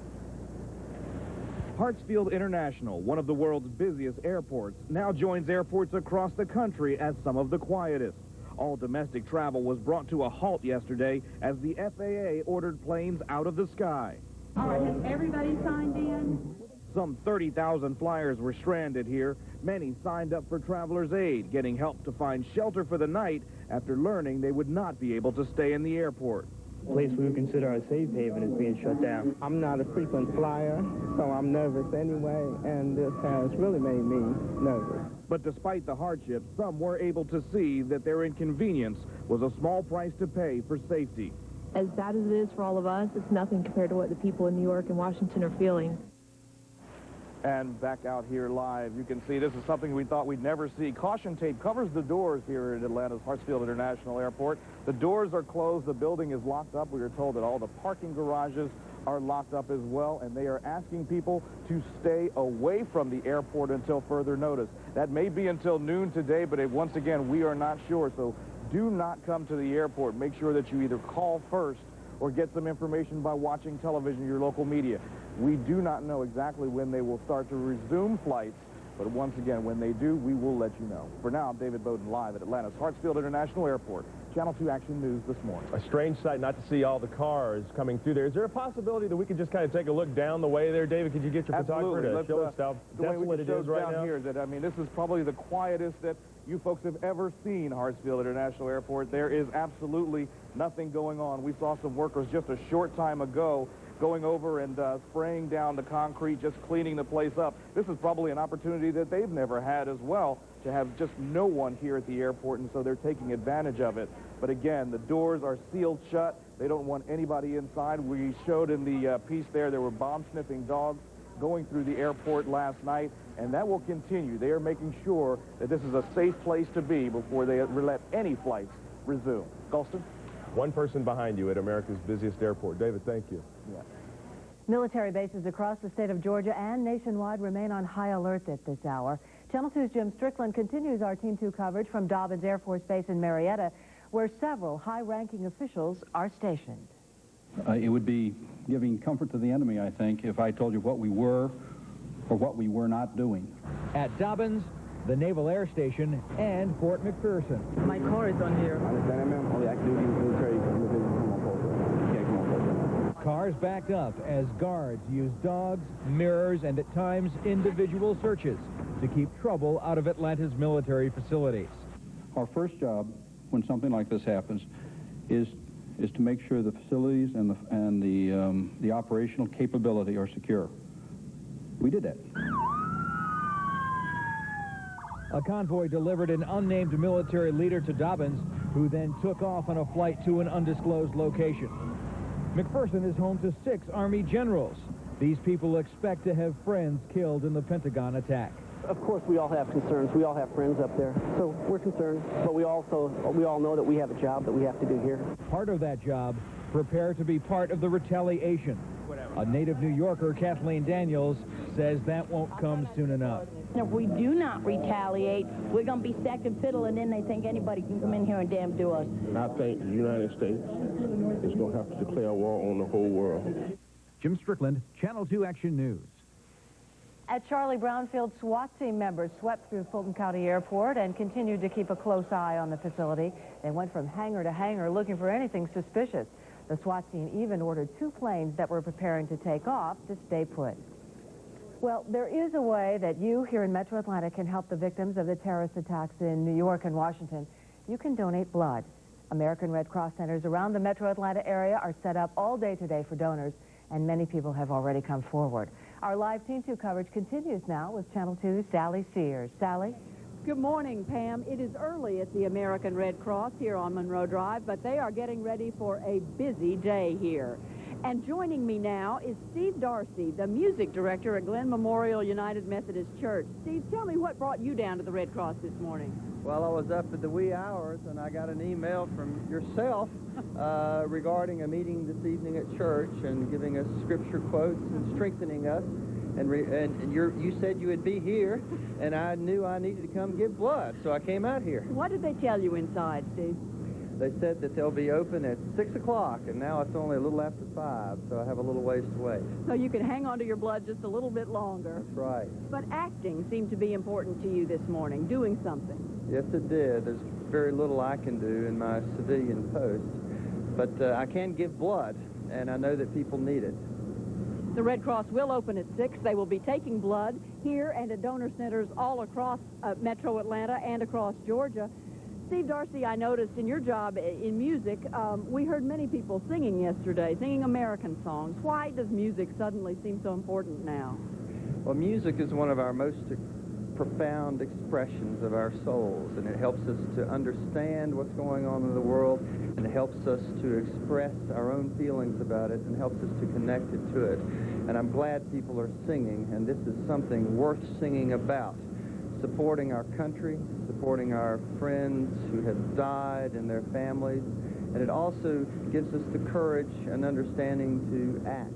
Hartsfield International, one of the world's busiest airports, now joins airports across the country as some of the quietest. All domestic travel was brought to a halt yesterday as the FAA ordered planes out of the sky. All right, has everybody signed in? Some 30,000 flyers were stranded here. Many signed up for Traveler's Aid, getting help to find shelter for the night after learning they would not be able to stay in the airport. The place we would consider a safe haven is being shut down. I'm not a frequent flyer, so I'm nervous anyway, and this has really made me nervous. But despite the hardships, some were able to see that their inconvenience was a small price to pay for safety. As bad as it is for all of us, it's nothing compared to what the people in New York and Washington are feeling. And back out here live, you can see this is something we thought we'd never see. Caution tape covers the doors here at Atlanta's Hartsfield International Airport. The doors are closed. The building is locked up. We are told that all the parking garages are locked up as well, and they are asking people to stay away from the airport until further notice. That may be until noon today, but once again, we are not sure. So do not come to the airport. Make sure that you either call first or get some information by watching television, your local media. We do not know exactly when they will start to resume flights, but once again, when they do, we will let you know. For now, I'm David Bowden live at Atlanta's Hartsfield International Airport. Channel 2 Action News this morning. A strange sight not to see all the cars coming through there. Is there a possibility that we could just kind of take a look down the way there? David, could you get your photographer to show us how desolate it is right now? Here, that, I mean, this is probably the quietest that you folks have ever seen Hartsfield International Airport. There is absolutely nothing going on. We saw some workers just a short time ago going over and spraying down the concrete, just cleaning the place up. This is probably an opportunity that they've never had as well, to have just no one here at the airport, and so they're taking advantage of it. But again, the doors are sealed shut. They don't want anybody inside. We showed in the piece there were bomb-sniffing dogs going through the airport last night, and that will continue. They are making sure that this is a safe place to be before they let any flights resume. Gulston? One person behind you at America's busiest airport. David, thank you. Yeah. Military bases across the state of Georgia and nationwide remain on high alert at this hour. Channel 2's Jim Strickland continues our Team 2 coverage from Dobbins Air Force Base in Marietta, where several high-ranking officials are stationed. It would be giving comfort to the enemy, I think, if I told you what we were or what we were not doing. At Dobbins, the Naval Air Station, and Fort McPherson. My car is on here. I understand, ma'am. All the active duty military Cars backed up as guards use dogs, mirrors, and at times individual searches to keep trouble out of Atlanta's military facilities. Our first job when something like this happens is to make sure the facilities and the operational capability are secure. We did that. A convoy delivered an unnamed military leader to Dobbins, who then took off on a flight to an undisclosed location. McPherson is home to 6 Army generals. These people expect to have friends killed in the Pentagon attack. Of course, we all have concerns. We all have friends up there. So we're concerned, but we all know that we have a job that we have to do here. Part of that job, prepare to be part of the retaliation. A native New Yorker, Kathleen Daniels, says that won't come soon enough. If we do not retaliate, we're going to be second fiddle, and then they think anybody can come in here and damn do us. And I think the United States is going to have to declare war on the whole world. Jim Strickland, Channel 2 Action News. At Charlie Brownfield, SWAT team members swept through Fulton County Airport and continued to keep a close eye on the facility. They went from hangar to hangar looking for anything suspicious. The SWAT team even ordered 2 planes that were preparing to take off to stay put. Well, there is a way that you here in Metro Atlanta can help the victims of the terrorist attacks in New York and Washington. You can donate blood. American Red Cross centers around the Metro Atlanta area are set up all day today for donors, and many people have already come forward. Our live Team 2 coverage continues now with Channel 2's Sally Sears. Sally? Good morning, Pam. It is early at the American Red Cross here on Monroe Drive, but they are getting ready for a busy day here. And joining me now is Steve Darcy, the music director at Glen Memorial United Methodist Church. Steve, tell me what brought you down to the Red Cross this morning. Well, I was up at the wee hours, and I got an email from yourself regarding a meeting this evening at church and giving us scripture quotes and strengthening us. And you said you would be here, and I knew I needed to come give blood, so I came out here. What did they tell you inside, Steve? They said that they'll be open at 6 o'clock, and now it's only a little after 5, so I have a little ways to wait. So you can hang on to your blood just a little bit longer. That's right. But acting seemed to be important to you this morning, doing something. Yes, it did. There's very little I can do in my civilian post, but I can give blood, and I know that people need it. The Red Cross will open at 6. They will be taking blood here and at donor centers all across Metro Atlanta and across Georgia. Steve Darcy, I noticed in your job in music, we heard many people singing yesterday, singing American songs. Why does music suddenly seem so important now? Well, music is one of our most profound expressions of our souls, and it helps us to understand what's going on in the world, and it helps us to express our own feelings about it, and helps us to connect it to it. And I'm glad people are singing, and this is something worth singing about. Supporting our country, supporting our friends who have died and their families, and it also gives us the courage and understanding to act.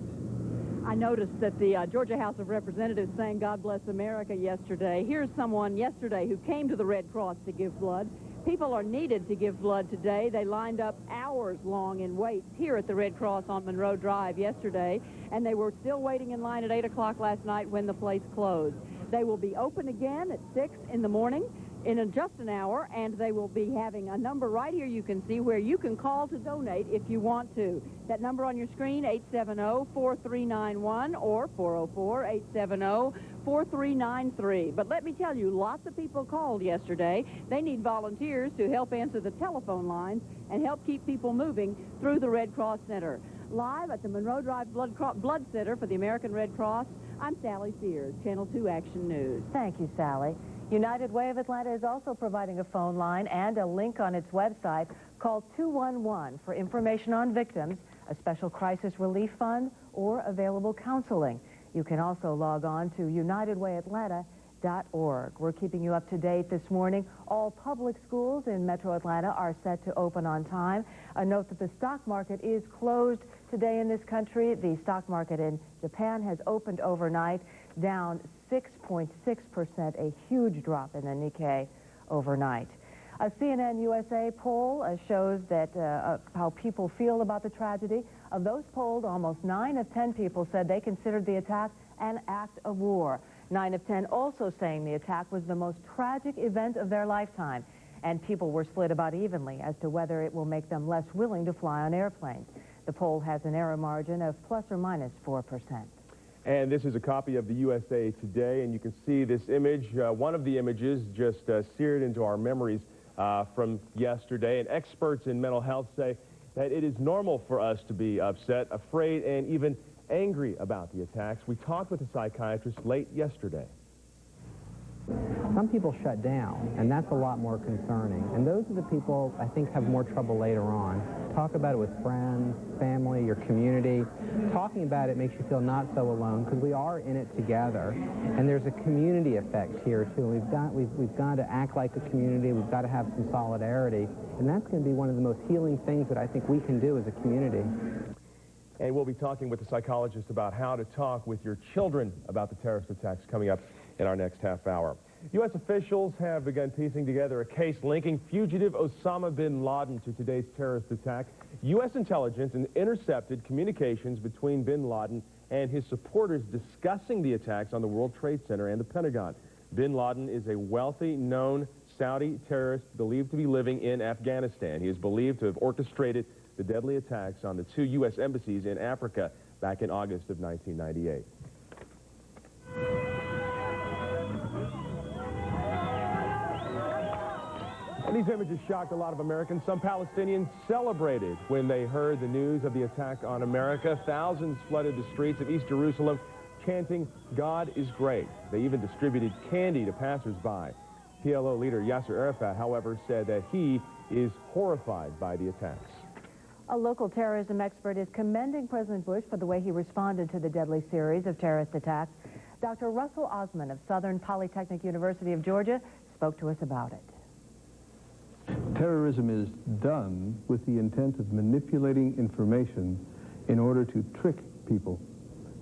I noticed that the Georgia House of Representatives sang God Bless America yesterday. Here's someone yesterday who came to the Red Cross to give blood. People are needed to give blood today. They lined up hours long in waits here at the Red Cross on Monroe Drive yesterday, and they were still waiting in line at 8 o'clock last night when the place closed. They will be open again at 6 in the morning in just an hour, and they will be having a number right here you can see where you can call to donate if you want to. That number on your screen, 870-4391 or 404-870-4393. But let me tell you, lots of people called yesterday. They need volunteers to help answer the telephone lines and help keep people moving through the Red Cross Center. Live at the Monroe Drive Blood Center for the American Red Cross, I'm Sally Sears, Channel 2 Action News. Thank you, Sally. United Way of Atlanta is also providing a phone line and a link on its website. Call 211 for information on victims, a special crisis relief fund, or available counseling. You can also log on to unitedwayatlanta.org. We're keeping you up to date this morning. All public schools in Metro Atlanta are set to open on time. A note that the stock market is closed today in this country. The stock market in Japan has opened overnight, down 6.6%, a huge drop in the Nikkei overnight. A CNN USA poll shows that how people feel about the tragedy. Of those polled, almost 9 of 10 people said they considered the attack an act of war. 9 of 10 also saying the attack was the most tragic event of their lifetime. And people were split about evenly as to whether it will make them less willing to fly on airplanes. The poll has an error margin of plus or minus 4%. And this is a copy of the USA Today, and you can see this image, one of the images just seared into our memories from yesterday. And experts in mental health say that it is normal for us to be upset, afraid, and even angry about the attacks. We talked with a psychiatrist late yesterday. Some people shut down, and that's a lot more concerning. And those are the people I think have more trouble later on. Talk about it with friends, family, your community. Talking about it makes you feel not so alone because we are in it together. And there's a community effect here too. We've got to act like a community. We've got to have some solidarity. And that's going to be one of the most healing things that I think we can do as a community. And we'll be talking with a psychologist about how to talk with your children about the terrorist attacks coming up in our next half hour. U.S. officials have begun piecing together a case linking fugitive Osama bin Laden to today's terrorist attack. U.S. intelligence intercepted communications between bin Laden and his supporters discussing the attacks on the World Trade Center and the Pentagon. Bin Laden is a wealthy, known Saudi terrorist believed to be living in Afghanistan. He is believed to have orchestrated the deadly attacks on the 2 U.S. embassies in Africa back in August of 1998. And these images shocked a lot of Americans. Some Palestinians celebrated when they heard the news of the attack on America. Thousands flooded the streets of East Jerusalem, chanting, "God is great." They even distributed candy to passersby. PLO leader Yasser Arafat, however, said that he is horrified by the attacks. A local terrorism expert is commending President Bush for the way he responded to the deadly series of terrorist attacks. Dr. Russell Osman of Southern Polytechnic University of Georgia spoke to us about it. Terrorism is done with the intent of manipulating information in order to trick people.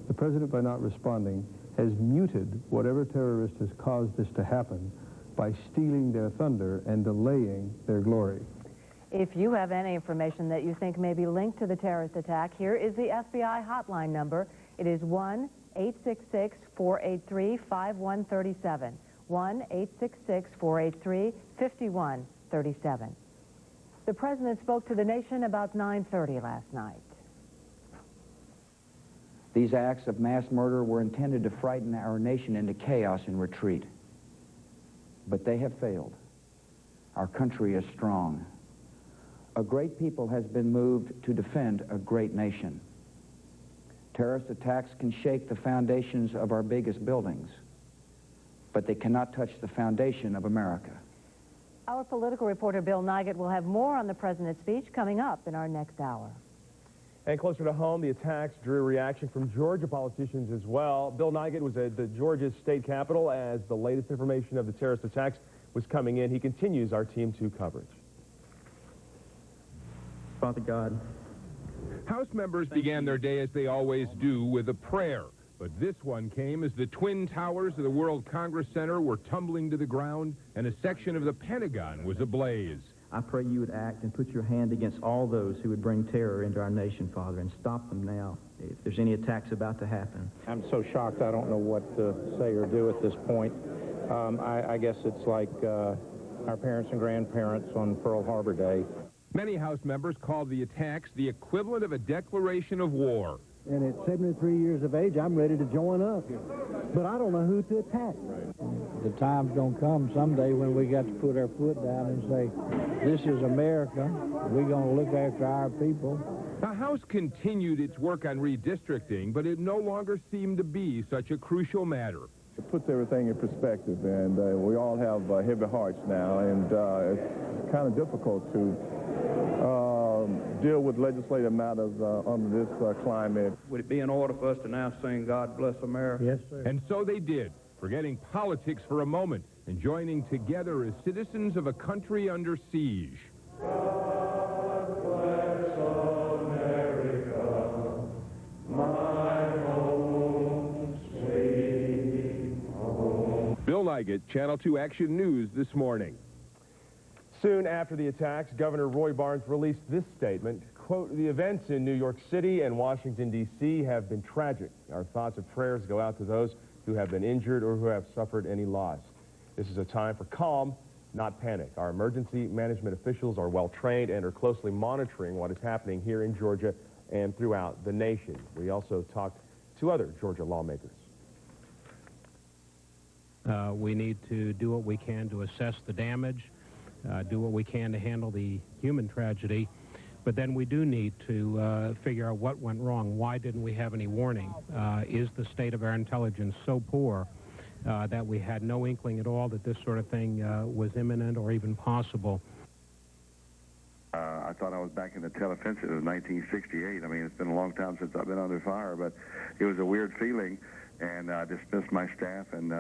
The president, by not responding, has muted whatever terrorist has caused this to happen by stealing their thunder and delaying their glory. If you have any information that you think may be linked to the terrorist attack, here is the FBI hotline number. It is 1-866-483-5137. 1-866-483-5137. The president spoke to the nation about 9:30 last night. These acts of mass murder were intended to frighten our nation into chaos and retreat. But they have failed. Our country is strong. A great people has been moved to defend a great nation. Terrorist attacks can shake the foundations of our biggest buildings, but they cannot touch the foundation of America. Our political reporter Bill Nygett will have more on the president's speech coming up in our next hour. And closer to home, the attacks drew reaction from Georgia politicians as well. Bill Nygett was at the Georgia state capitol as the latest information of the terrorist attacks was coming in. He continues our Team 2 coverage. Father God. House members began their day as they always do with a prayer. But this one came as the twin towers of the World Congress Center were tumbling to the ground and a section of the Pentagon was ablaze. I pray you would act and put your hand against all those who would bring terror into our nation, Father, and stop them now if there's any attacks about to happen. I'm so shocked I don't know what to say or do at this point. I guess it's like our parents and grandparents on Pearl Harbor Day. Many House members called the attacks the equivalent of a declaration of war. And at 73 years of age, I'm ready to join up. But I don't know who to attack. The time's going to come someday when we got to put our foot down and say, this is America. We're going to look after our people. The House continued its work on redistricting, but it no longer seemed to be such a crucial matter. It puts everything in perspective, and we all have heavy hearts now, and it's kind of difficult to deal with legislative matters under this climate. Would it be in order for us to now sing God Bless America? Yes, sir. And so they did, forgetting politics for a moment and joining together as citizens of a country under siege. God bless America, my home, sweet home. Bill Nygett, Channel 2 Action News this morning. Soon after the attacks, Governor Roy Barnes released this statement, quote, "The events in New York City and Washington, D.C. have been tragic. Our thoughts and prayers go out to those who have been injured or who have suffered any loss. This is a time for calm, not panic. Our emergency management officials are well trained and are closely monitoring what is happening here in Georgia and throughout the nation." We also talked to other Georgia lawmakers. We need to do what we can to assess the damage, do what we can to handle the human tragedy, but then we do need to figure out what went wrong. Why didn't we have any warning? Is the state of our intelligence so poor that we had no inkling at all that this sort of thing was imminent or even possible? I thought I was back in the teleoffensive of 1968. I mean, it's been a long time since I've been under fire, but it was a weird feeling, and I dismissed my staff and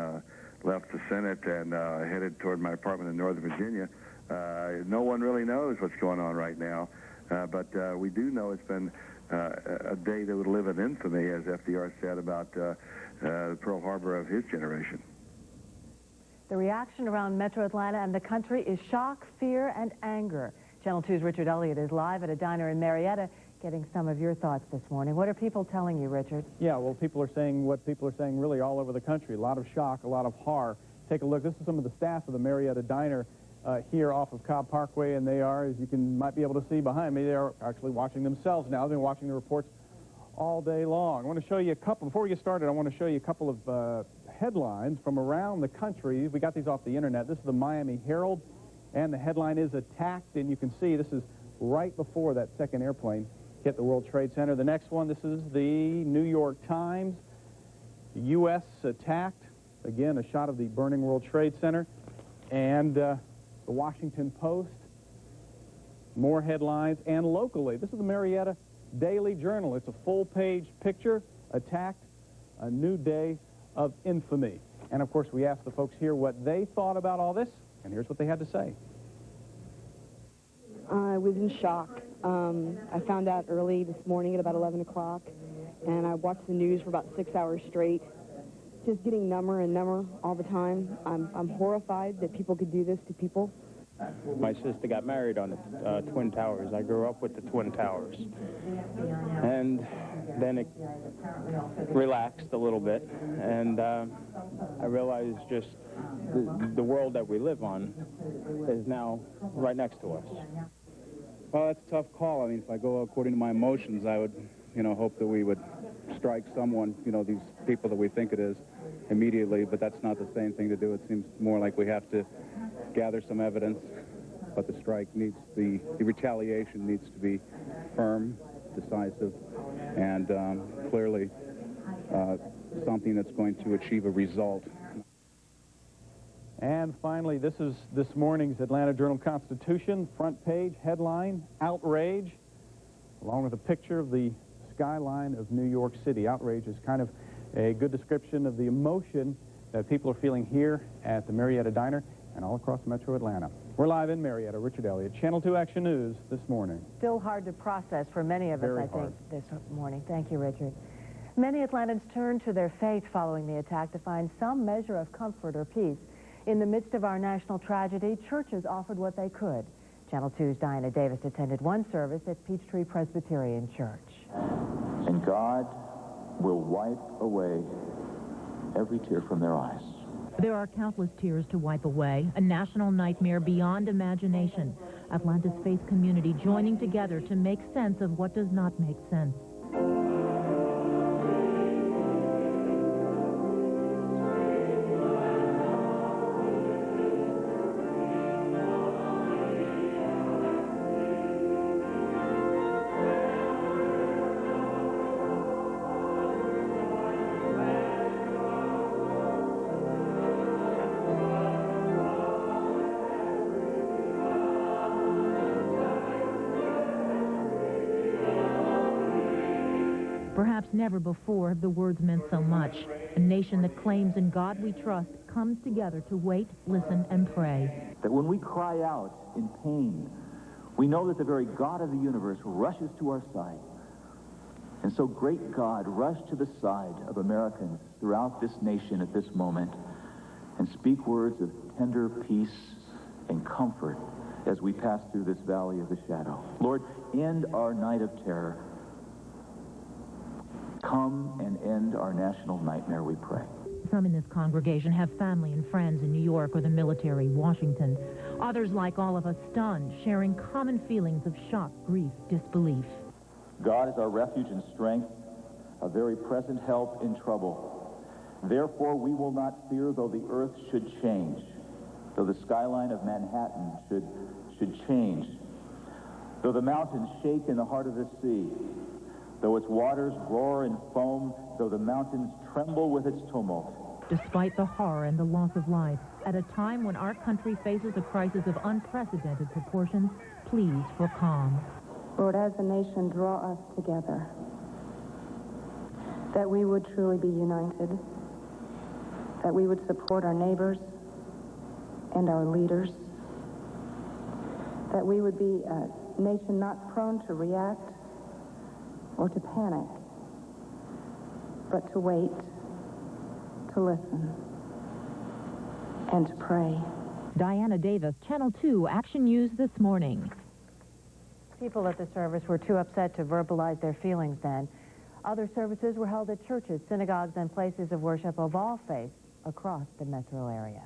left the Senate and headed toward my apartment in Northern Virginia. No one really knows what's going on right now, but we do know it's been a day that would live in infamy, as FDR said about Pearl Harbor of his generation. The reaction around Metro Atlanta and the country is shock, fear, and anger. Channel 2's Richard Elliott is live at a diner in Marietta getting some of your thoughts this morning. What are people telling you, Richard? Yeah, well, people are saying what people are saying really all over the country. A lot of shock, a lot of horror. Take a look. This is some of the staff of the Marietta Diner here off of Cobb Parkway, and they are, as you might be able to see behind me, they are actually watching themselves now. They've been watching the reports all day long. I want to show you a couple, before we get started, I want to show you a couple of headlines from around the country. We got these off the internet. This is the Miami Herald, and the headline is "Attacked," and you can see this is right before that second airplane hit the World Trade Center. The next one, this is the New York Times, U.S. attacked. Again, a shot of the burning World Trade Center. And the Washington Post, more headlines. And locally, this is the Marietta Daily Journal. It's a full-page picture, "Attacked, a new day of infamy." And, of course, we asked the folks here what they thought about all this, and here's what they had to say. I was in shock. I found out early this morning at about 11 o'clock, and I watched the news for about 6 hours straight, just getting number and number all the time. I'm horrified that people could do this to people. My sister got married on the Twin Towers. I grew up with the Twin Towers. And then it relaxed a little bit, and I realized just the world that we live on is now right next to us. Well, that's a tough call. I mean, if I go according to my emotions, I would, hope that we would strike someone, these people that we think it is, immediately, but that's not the same thing to do. It seems more like we have to gather some evidence, but the strike needs, the retaliation needs to be firm, decisive, and clearly something that's going to achieve a result. And finally, this is this morning's Atlanta Journal-Constitution front page headline, outrage, along with a picture of the skyline of New York City. Outrage is kind of a good description of the emotion that people are feeling here at the Marietta Diner and all across Metro Atlanta. We're live in Marietta. Richard Elliott, Channel 2 Action News this morning. Still hard to process for many of us, I think, this morning. Thank you, Richard. Many Atlantans turned to their faith following the attack to find some measure of comfort or peace. In the midst of our national tragedy, churches offered what they could. Channel 2's Diana Davis attended one service at Peachtree Presbyterian Church. And God will wipe away every tear from their eyes. There are countless tears to wipe away, a national nightmare beyond imagination. Atlanta's faith community joining together to make sense of what does not make sense. Perhaps never before have the words meant so much. A nation that claims in God we trust comes together to wait, listen, and pray. That when we cry out in pain, we know that the very God of the universe rushes to our side. And so great God, rush to the side of Americans throughout this nation at this moment and speak words of tender peace and comfort as we pass through this valley of the shadow. Lord, end our night of terror. Come and end our national nightmare, we pray. Some in this congregation have family and friends in New York or the military, Washington. Others, like all of us, stunned, sharing common feelings of shock, grief, disbelief. God is our refuge and strength, a very present help in trouble. Therefore, we will not fear though the earth should change, though the skyline of Manhattan should change, though the mountains shake in the heart of the sea, though its waters roar and foam, though the mountains tremble with its tumult. Despite the horror and the loss of life, at a time when our country faces a crisis of unprecedented proportions, please for calm. Lord, as a nation, draw us together, that we would truly be united, that we would support our neighbors and our leaders, that we would be a nation not prone to react or to panic, but to wait, to listen, and to pray. Diana Davis, Channel 2 Action News this morning. People at the service were too upset to verbalize their feelings then. Other services were held at churches, synagogues, and places of worship of all faiths across the metro area.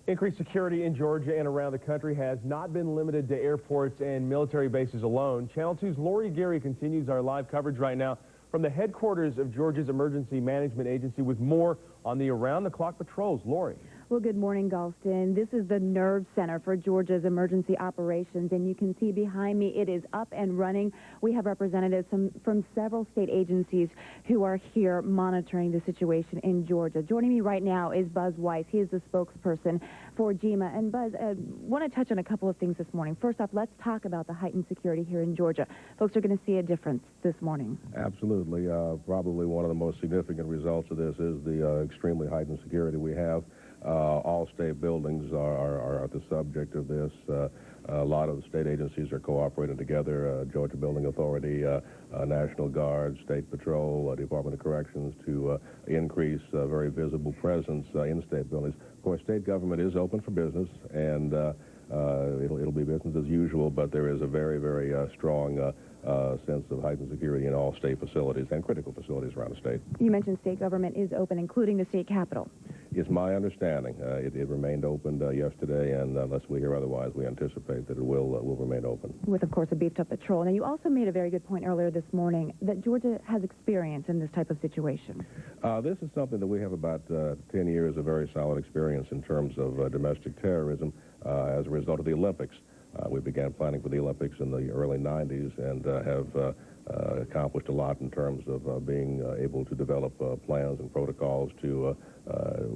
Increased security in Georgia and around the country has not been limited to airports and military bases alone. Channel 2's Lori Gary continues our live coverage right now from the headquarters of Georgia's Emergency Management Agency with more on the around-the-clock patrols. Lori. Well, good morning, Galston. This is the nerve center for Georgia's emergency operations, and you can see behind me it is up and running. We have representatives from several state agencies who are here monitoring the situation in Georgia. Joining me right now is Buzz Weiss. He is the spokesperson for GEMA. And Buzz, I want to touch on a couple of things this morning. First off, let's talk about the heightened security here in Georgia. Folks are going to see a difference this morning. Absolutely. Probably one of the most significant results of this is the extremely heightened security we have. All state buildings are the subject of this. A lot of the state agencies are cooperating together, Georgia Building Authority, National Guard, State Patrol, Department of Corrections, to increase very visible presence in state buildings. Of course, state government is open for business, and it'll be business as usual, but there is a very, very strong sense of heightened security in all state facilities and critical facilities around the state. You mentioned state government is open, including the state capitol. It's my understanding. It remained open yesterday, and unless we hear otherwise, we anticipate that it will remain open. With, of course, a beefed-up patrol. Now, you also made a very good point earlier this morning that Georgia has experience in this type of situation. This is something that we have about 10 years of very solid experience in terms of domestic terrorism as a result of the Olympics. We began planning for the Olympics in the early 90s and have accomplished a lot in terms of being able to develop plans and protocols to,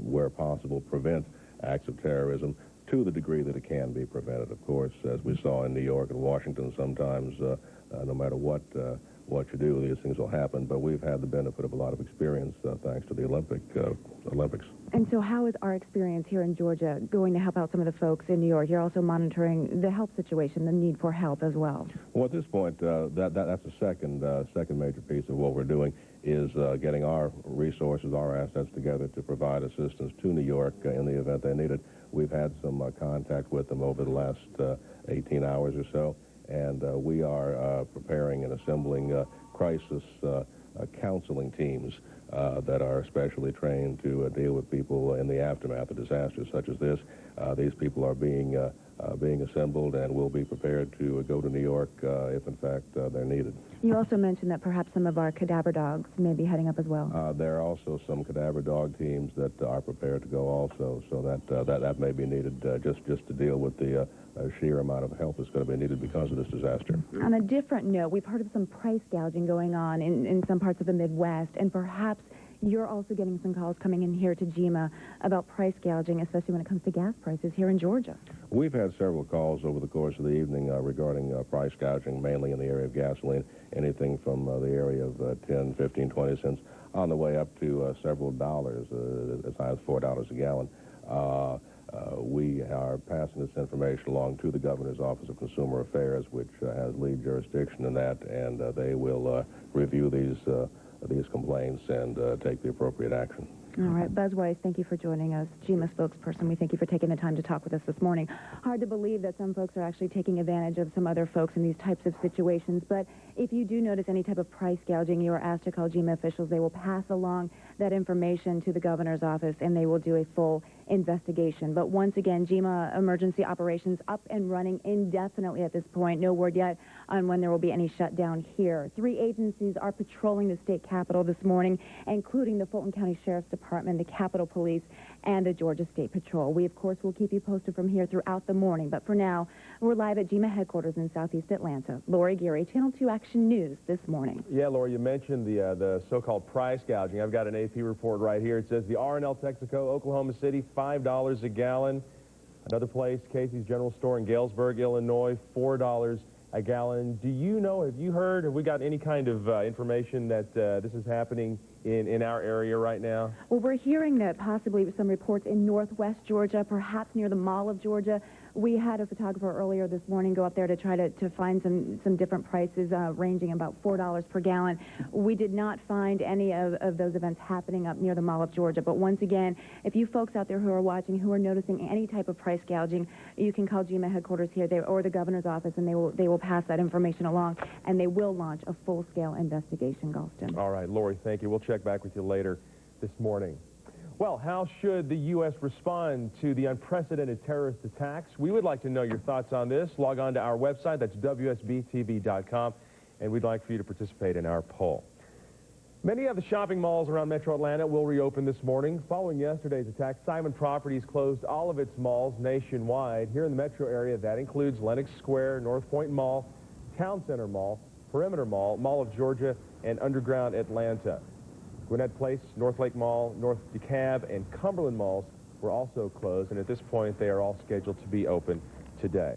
where possible, prevent acts of terrorism to the degree that it can be prevented. Of course, as we saw in New York and Washington, sometimes no matter what you do, these things will happen. But we've had the benefit of a lot of experience thanks to the Olympics. And so how is our experience here in Georgia going to help out some of the folks in New York? You're also monitoring the health situation, the need for help as well. Well, at this point, that's the second major piece of what we're doing is getting our resources, our assets together to provide assistance to New York in the event they need it. We've had some contact with them over the last 18 hours or so, and we are preparing and assembling crisis counseling teams that are specially trained to deal with people in the aftermath of disasters such as this. These people are being assembled and will be prepared to go to New York if, in fact, they're needed. You also mentioned that perhaps some of our cadaver dogs may be heading up as well. There are also some cadaver dog teams that are prepared to go also, so that may be needed just to deal with the sheer amount of help that's going to be needed because of this disaster. On a different note, we've heard of some price gouging going on in some parts of the Midwest, and perhaps you're also getting some calls coming in here to GEMA about price gouging, especially when it comes to gas prices here in Georgia. We've had several calls over the course of the evening regarding price gouging, mainly in the area of gasoline, anything from the area of 10, 15, 20 cents on the way up to several dollars, as high as $4 a gallon. We are passing this information along to the Governor's Office of Consumer Affairs, which has lead jurisdiction in that, and they will review these complaints and take the appropriate action. All right, Buzz Weiss, thank you for joining us. GEMA spokesperson, we thank you for taking the time to talk with us this morning. Hard to believe that some folks are actually taking advantage of some other folks in these types of situations, but if you do notice any type of price gouging, you are asked to call GEMA officials. They will pass along that information to the Governor's office, and they will do a full investigation. But once again, GEMA emergency operations up and running indefinitely at this point. No word yet on when there will be any shutdown here. 3 agencies are patrolling the state capitol this morning, including the Fulton County Sheriff's Department, the Capitol Police, and the Georgia State Patrol. We, of course, will keep you posted from here throughout the morning. But for now, we're live at GEMA headquarters in southeast Atlanta. Lori Geary, Channel 2 Action News this morning. Yeah, Lori, you mentioned the so-called price gouging. I've got an AP report right here. It says the R&L Texaco, Oklahoma City, $5 a gallon. Another place, Casey's General Store in Galesburg, Illinois, $4 a gallon. Do you know, have you heard, have we got any kind of information that this is happening in our area right now? Well, we're hearing that possibly some reports in northwest Georgia, perhaps near the Mall of Georgia. We had a photographer earlier this morning go up there to try to find some different prices ranging about $4 per gallon. We did not find any of those events happening up near the Mall of Georgia. But once again, if you folks out there who are watching, who are noticing any type of price gouging, you can call GEMA headquarters here or the Governor's office, and they will pass that information along, and they will launch a full-scale investigation, Galston. All right, Lori, thank you. We'll check back with you later this morning. Well, how should the U.S. respond to the unprecedented terrorist attacks? We would like to know your thoughts on this. Log on to our website, that's WSBTV.com, and we'd like for you to participate in our poll. Many of the shopping malls around Metro Atlanta will reopen this morning. Following yesterday's attack, Simon Properties closed all of its malls nationwide. Here in the metro area, that includes Lenox Square, North Point Mall, Town Center Mall, Perimeter Mall, Mall of Georgia, and Underground Atlanta. Gwinnett Place, North Lake Mall, North DeKalb, and Cumberland malls were also closed, and at this point, they are all scheduled to be open today.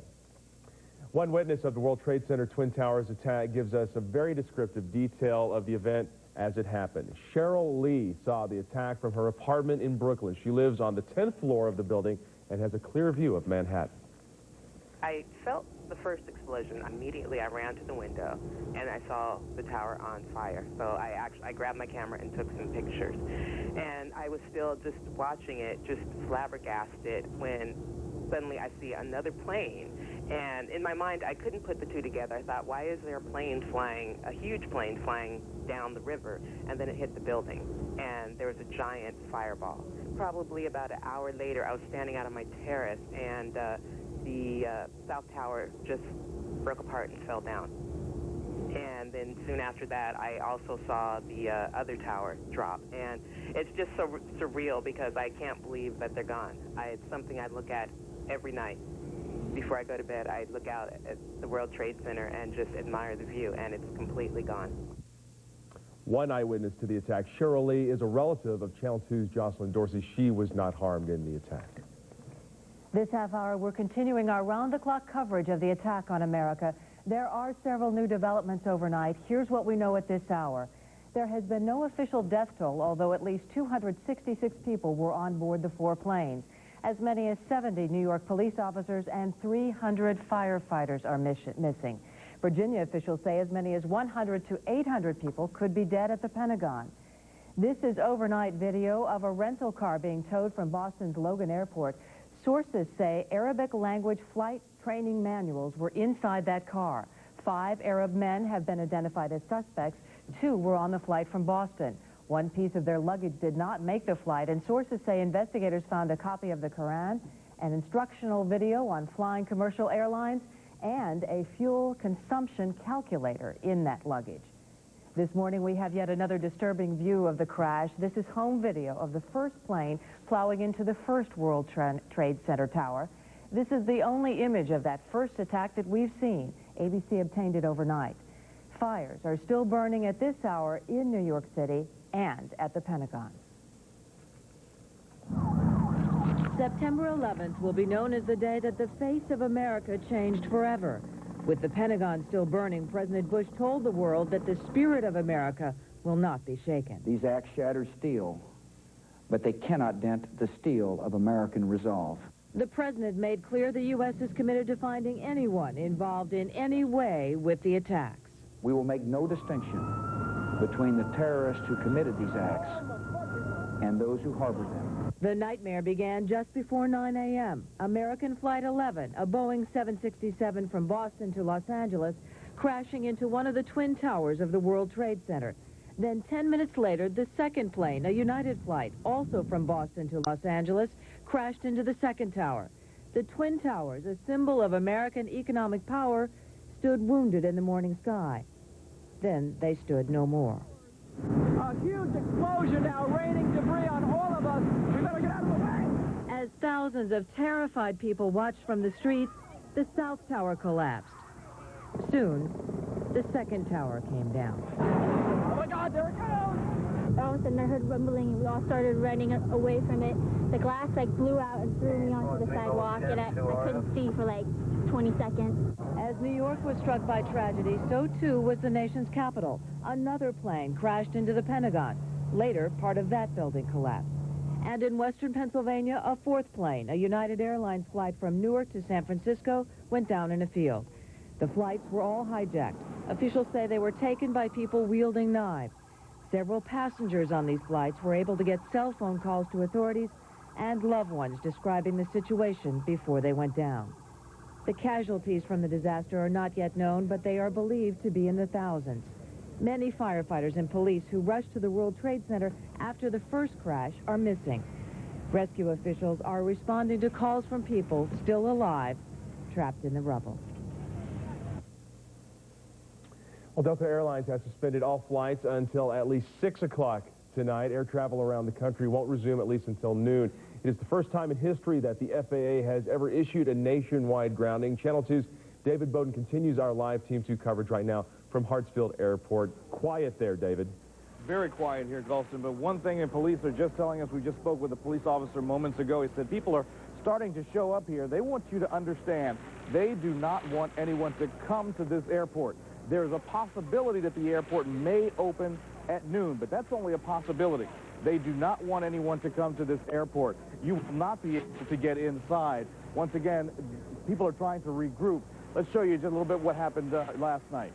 One witness of the World Trade Center Twin Towers attack gives us a very descriptive detail of the event as it happened. Cheryl Lee saw the attack from her apartment in Brooklyn. She lives on the 10th floor of the building and has a clear view of Manhattan. I felt the first explosion. Immediately, I ran to the window, and I saw the tower on fire. So I grabbed my camera and took some pictures. And I was still just watching it, just flabbergasted, when suddenly I see another plane, and in my mind I couldn't put the two together. I thought, why is there a huge plane flying down the river? And then it hit the building, and there was a giant fireball. Probably about an hour later, I was standing out on my terrace, and the South Tower just broke apart and fell down. And then soon after that, I also saw the other tower drop. And it's just so surreal because I can't believe that they're gone. It's something I look at every night. Before I go to bed, I look out at the World Trade Center and just admire the view, and it's completely gone. One eyewitness to the attack, Cheryl Lee, is a relative of Channel 2's Jocelyn Dorsey. She was not harmed in the attack. This half hour, we're continuing our round-the-clock coverage of the attack on America. There are several new developments overnight. Here's what we know at this hour. There has been no official death toll, although at least 266 people were on board the four planes. As many as 70 New York police officers and 300 firefighters are missing. Virginia officials say as many as 100 to 800 people could be dead at the Pentagon. This is overnight video of a rental car being towed from Boston's Logan Airport. Sources say Arabic language flight training manuals were inside that car. 5 Arab men have been identified as suspects. 2 were on the flight from Boston. One piece of their luggage did not make the flight, and sources say investigators found a copy of the Quran, an instructional video on flying commercial airlines, and a fuel consumption calculator in that luggage. This morning, we have yet another disturbing view of the crash. This is home video of the first plane plowing into the first World Trade Center tower. This is the only image of that first attack that we've seen. ABC obtained it overnight. Fires are still burning at this hour in New York City and at the Pentagon. September 11th will be known as the day that the face of America changed forever. With the Pentagon still burning, President Bush told the world that the spirit of America will not be shaken. These acts shatter steel, but they cannot dent the steel of American resolve. The president made clear the U.S. is committed to finding anyone involved in any way with the attacks. We will make no distinction between the terrorists who committed these acts and those who harbored them. The nightmare began just before 9 a.m. American Flight 11, a Boeing 767 from Boston to Los Angeles, crashing into one of the twin towers of the World Trade Center. Then 10 minutes later, the second plane, a United flight, also from Boston to Los Angeles, crashed into the second tower. The twin towers, a symbol of American economic power, stood wounded in the morning sky. Then they stood no more. A huge explosion now, raining debris on all of us. We better get out of the way. As thousands of terrified people watched from the streets, the South Tower collapsed. Soon, the second tower came down. Oh my God, there it goes! All of a sudden I heard rumbling and we all started running away from it. The glass blew out and threw me onto the sidewalk, and I couldn't see for 20 seconds. As New York was struck by tragedy, so too was the nation's capital. Another plane crashed into the Pentagon. Later, part of that building collapsed. And in western Pennsylvania, a fourth plane, a United Airlines flight from Newark to San Francisco, went down in a field. The flights were all hijacked. Officials say they were taken by people wielding knives. Several passengers on these flights were able to get cell phone calls to authorities and loved ones describing the situation before they went down. The casualties from the disaster are not yet known, but they are believed to be in the thousands. Many firefighters and police who rushed to the World Trade Center after the first crash are missing. Rescue officials are responding to calls from people still alive, trapped in the rubble. Well, Delta Airlines has suspended all flights until at least 6 o'clock tonight. Air travel around the country won't resume at least until noon. It is the first time in history that the FAA has ever issued a nationwide grounding. Channel 2's David Bowden continues our live Team 2 coverage right now from Hartsfield Airport. Quiet there, David. Very quiet here, Gulston, but one thing the police are just telling us, we just spoke with a police officer moments ago. He said people are starting to show up here. They want you to understand they do not want anyone to come to this airport. There's a possibility that the airport may open at noon, but that's only a possibility. They do not want anyone to come to this airport. You will not be able to get inside. Once again, people are trying to regroup. Let's show you just a little bit what happened last night.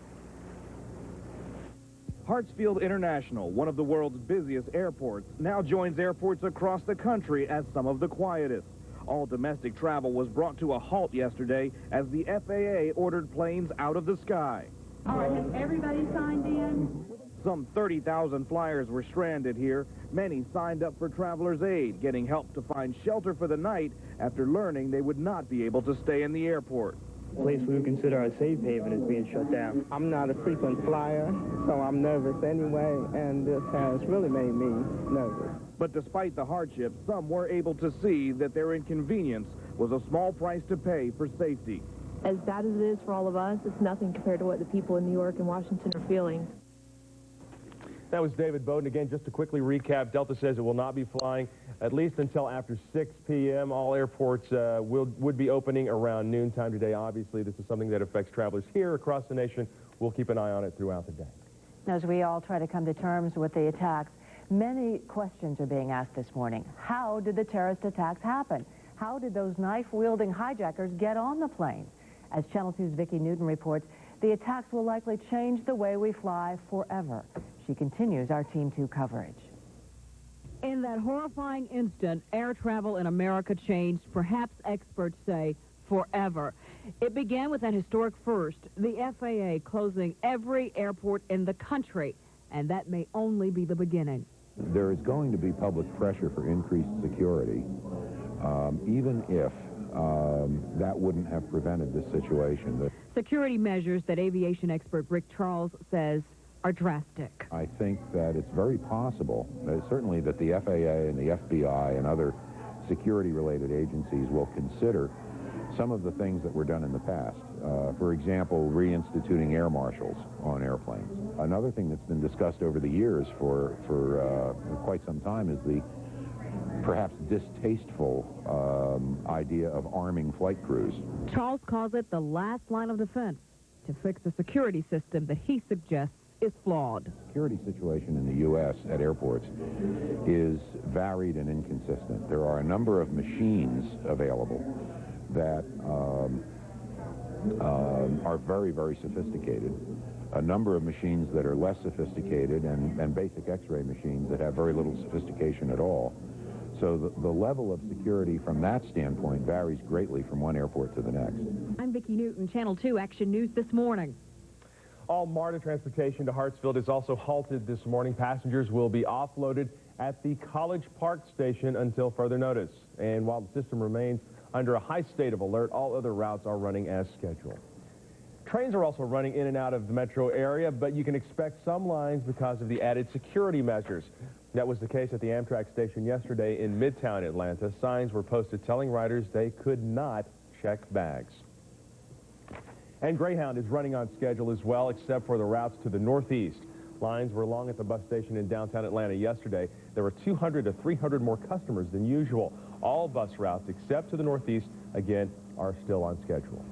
Hartsfield International, one of the world's busiest airports, now joins airports across the country as some of the quietest. All domestic travel was brought to a halt yesterday as the FAA ordered planes out of the sky. All right, has everybody signed in? Some 30,000 flyers were stranded here. Many signed up for Traveler's Aid, getting help to find shelter for the night after learning they would not be able to stay in the airport. The place we would consider a safe haven is being shut down. I'm not a frequent flyer, so I'm nervous anyway, and this has really made me nervous. But despite the hardship, some were able to see that their inconvenience was a small price to pay for safety. As bad as it is for all of us, it's nothing compared to what the people in New York and Washington are feeling. That was David Bowden. Again, just to quickly recap, Delta says it will not be flying at least until after 6 p.m. All airports would be opening around noontime today. Obviously, this is something that affects travelers here across the nation. We'll keep an eye on it throughout the day. As we all try to come to terms with the attacks, many questions are being asked this morning. How did the terrorist attacks happen? How did those knife-wielding hijackers get on the plane? As Channel 2's Vicki Newton reports, the attacks will likely change the way we fly forever. She continues our Team 2 coverage. In that horrifying instant, air travel in America changed, perhaps experts say, forever. It began with that historic first, the FAA closing every airport in the country, and that may only be the beginning. There is going to be public pressure for increased security, even if that wouldn't have prevented this situation. Security measures that aviation expert Rick Charles says are drastic. I think that it's very possible, certainly that the FAA and the FBI and other security-related agencies will consider some of the things that were done in the past. For example, reinstituting air marshals on airplanes. Another thing that's been discussed over the years for quite some time is the perhaps distasteful idea of arming flight crews. Charles calls it the last line of defense to fix a security system that he suggests is flawed. The security situation in the U.S. at airports is varied and inconsistent. There are a number of machines available that are very, very sophisticated. A number of machines that are less sophisticated and basic X-ray machines that have very little sophistication at all. So the level of security from that standpoint varies greatly from one airport to the next. I'm Vicki Newton, Channel 2 Action News this morning. All MARTA transportation to Hartsfield is also halted this morning. Passengers will be offloaded at the College Park station until further notice. And while the system remains under a high state of alert, all other routes are running as scheduled. Trains are also running in and out of the metro area, but you can expect some lines because of the added security measures. That was the case at the Amtrak station yesterday in Midtown Atlanta. Signs were posted telling riders they could not check bags. And Greyhound is running on schedule as well, except for the routes to the northeast. Lines were long at the bus station in downtown Atlanta yesterday. There were 200 to 300 more customers than usual. All bus routes, except to the northeast, again, are still on schedule.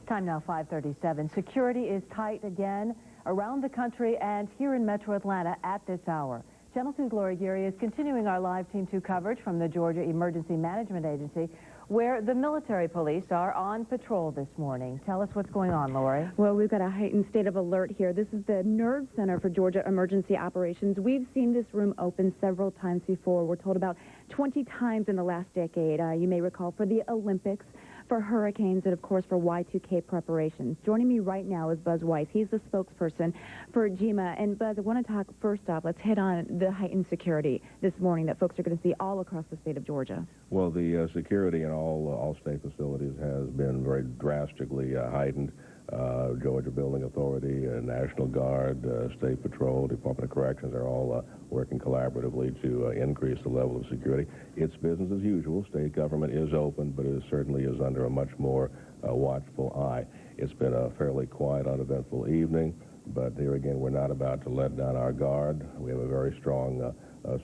Time now 5:37. Security is tight again around the country and here in Metro Atlanta at this hour. Channel 2's Lori Geary is continuing our live Team 2 coverage from the Georgia Emergency Management Agency, where the military police are on patrol this morning. Tell us what's going on, Lori. Well, we've got a heightened state of alert here. This is the Nerve Center for Georgia Emergency Operations. We've seen this room open several times before. We're told about 20 times in the last decade. You may recall for the Olympics, for hurricanes, and of course for Y2K preparations. Joining me right now is Buzz Weiss. He's the spokesperson for GEMA. And Buzz, I want to talk first off, let's hit on the heightened security this morning that folks are going to see all across the state of Georgia. Well, the security in all state facilities has been very drastically heightened. Georgia Building Authority, National Guard, State Patrol, Department of Corrections are all working collaboratively to increase the level of security. It's business as usual. State government is open, but it certainly is under a much more watchful eye. It's been a fairly quiet, uneventful evening, but here again, we're not about to let down our guard. We have a very strong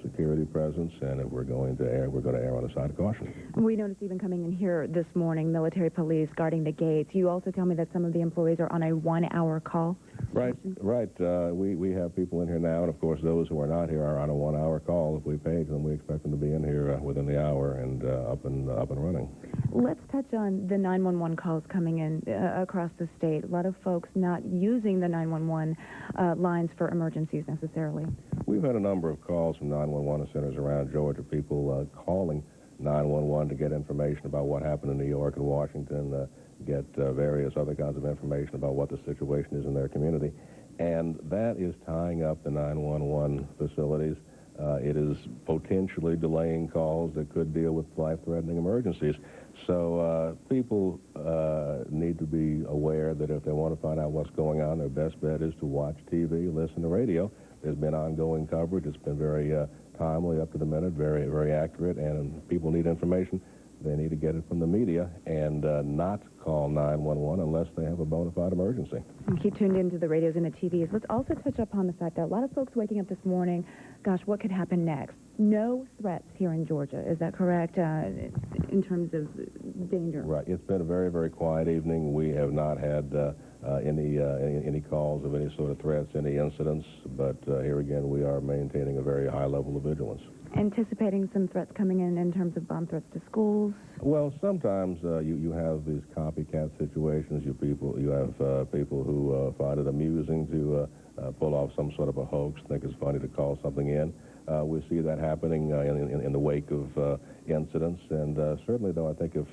security presence, and if we're going to err, we're going to err on the side of caution. We noticed even coming in here this morning, military police guarding the gates. You also tell me that some of the employees are on a 1-hour call. Right. We have people in here now, and of course those who are not here are on a 1-hour call. If we page them, we expect them to be in here within the hour and up and running. Let's touch on the 911 calls coming in across the state. A lot of folks not using the 911 lines for emergencies necessarily. We've had a number of calls from 911 centers around Georgia, people calling 911 to get information about what happened in New York and Washington, get various other kinds of information about what the situation is in their community. And that is tying up the 911 facilities. It is potentially delaying calls that could deal with life-threatening emergencies. So people need to be aware that if they want to find out what's going on, their best bet is to watch TV, listen to radio. There's been ongoing coverage. It's been very timely, up to the minute, very, very accurate, and if people need information, they need to get it from the media and not call 911 unless they have a bona fide emergency. And keep tuned into the radios and the TVs. Let's also touch upon the fact that a lot of folks waking up this morning, gosh, what could happen next? No threats here in Georgia. Is that correct in terms of danger? Right. It's been a very, very quiet evening. We have not had any calls of any sort of threats, any incidents, but here again, we are maintaining a very high level of vigilance. Anticipating some threats coming in terms of bomb threats to schools? Well, sometimes you have these copycat situations. You have people who find it amusing to pull off some sort of a hoax, think it's funny to call something in. We see that happening in the wake of incidents, and certainly, though, I think if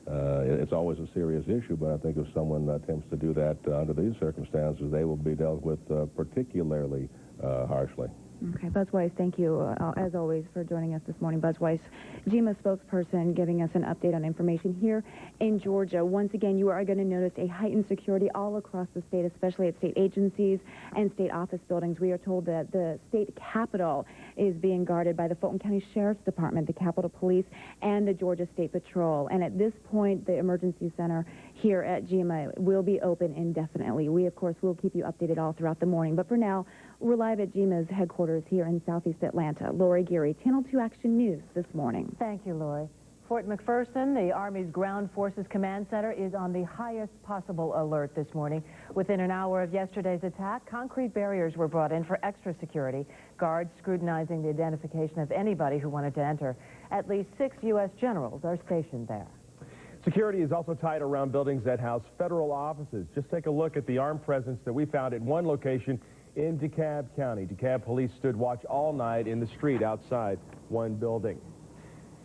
it's always a serious issue, but I think if someone attempts to do that under these circumstances, they will be dealt with particularly harshly. Okay, Buzz Weiss, thank you, as always, for joining us this morning. Buzz Weiss, GEMA spokesperson, giving us an update on information here in Georgia. Once again, you are going to notice a heightened security all across the state, especially at state agencies and state office buildings. We are told that the state capitol is being guarded by the Fulton County Sheriff's Department, the Capitol Police, and the Georgia State Patrol. And at this point, the emergency center here at GEMA will be open indefinitely. We, of course, will keep you updated all throughout the morning. But for now, we're live at GEMA's headquarters here in southeast Atlanta. Lori Geary, Channel 2 Action News this morning. Thank you, Lori. Fort McPherson, the Army's Ground Forces Command Center, is on the highest possible alert this morning. Within an hour of yesterday's attack, concrete barriers were brought in for extra security, guards scrutinizing the identification of anybody who wanted to enter. At least 6 U.S. generals are stationed there. Security is also tight around buildings that house federal offices. Just take a look at the armed presence that we found at one location in DeKalb County. DeKalb police stood watch all night in the street outside one building.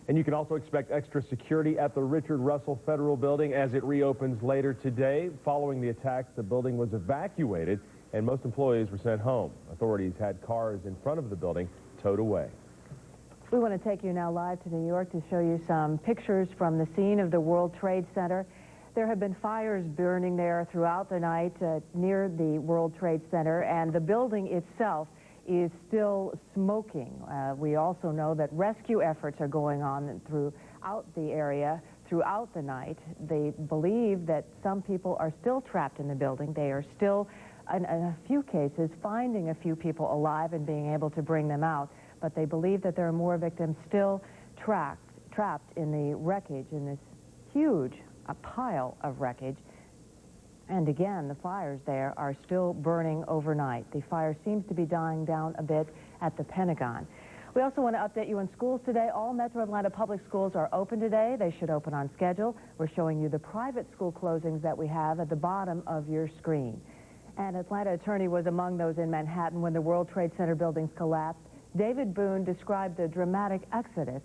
And you can also expect extra security at the Richard Russell Federal Building as it reopens later today. Following the attacks, the building was evacuated and most employees were sent home. Authorities had cars in front of the building towed away. We want to take you now live to New York to show you some pictures from the scene of the World Trade Center. There have been fires burning there throughout the night near the World Trade Center, and the building itself is still smoking. We also know that rescue efforts are going on throughout the area throughout the night. They believe that some people are still trapped in the building. They are still, in a few cases, finding a few people alive and being able to bring them out. But they believe that there are more victims still trapped in the wreckage, in this huge pile of wreckage. And again, the fires there are still burning overnight. The fire seems to be dying down a bit at the Pentagon. We also want to update you on schools today. All Metro Atlanta public schools are open today. They should open on schedule. We're showing you the private school closings that we have at the bottom of your screen. An Atlanta attorney was among those in Manhattan when the World Trade Center buildings collapsed. David Boone described the dramatic exodus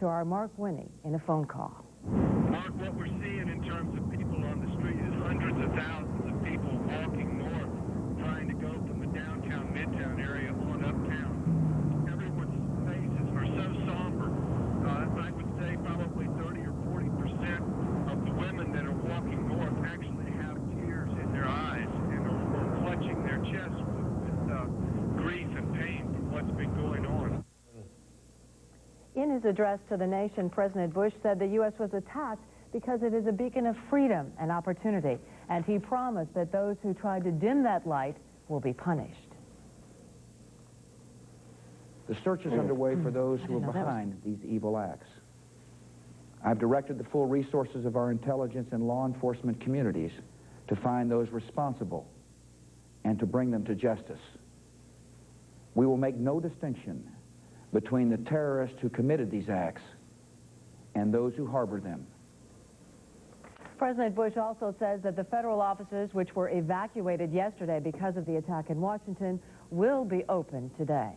to our Mark Winnie in a phone call. Mark, what we're seeing in terms of people on the street is hundreds of thousands of people walking north, trying to go from the downtown, midtown area on uptown. Everyone's faces are so somber. I would say probably 30 or 40% of the women that are walking north actually have tears in their eyes and are clutching their chests with grief and pain from what's been going on. In his address to the nation, President Bush said the U.S. was attacked because it is a beacon of freedom and opportunity, and he promised that those who tried to dim that light will be punished. The search is underway for those who are behind these evil acts. I've directed the full resources of our intelligence and law enforcement communities to find those responsible and to bring them to justice. We will make no distinction between the terrorists who committed these acts and those who harbor them. President Bush also says that the federal offices, which were evacuated yesterday because of the attack in Washington, will be open today.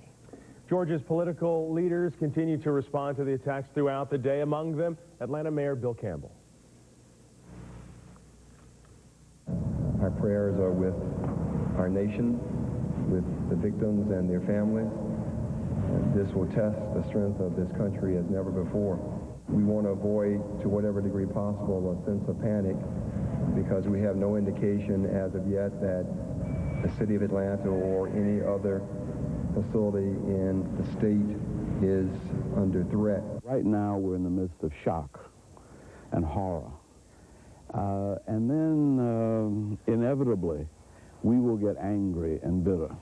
Georgia's political leaders continue to respond to the attacks throughout the day. Among them, Atlanta Mayor Bill Campbell. Our prayers are with our nation, with the victims and their families. This will test the strength of this country as never before. We want to avoid, to whatever degree possible, a sense of panic because we have no indication as of yet that the city of Atlanta or any other facility in the state is under threat. Right now we're in the midst of shock and horror. And then inevitably we will get angry and bitter.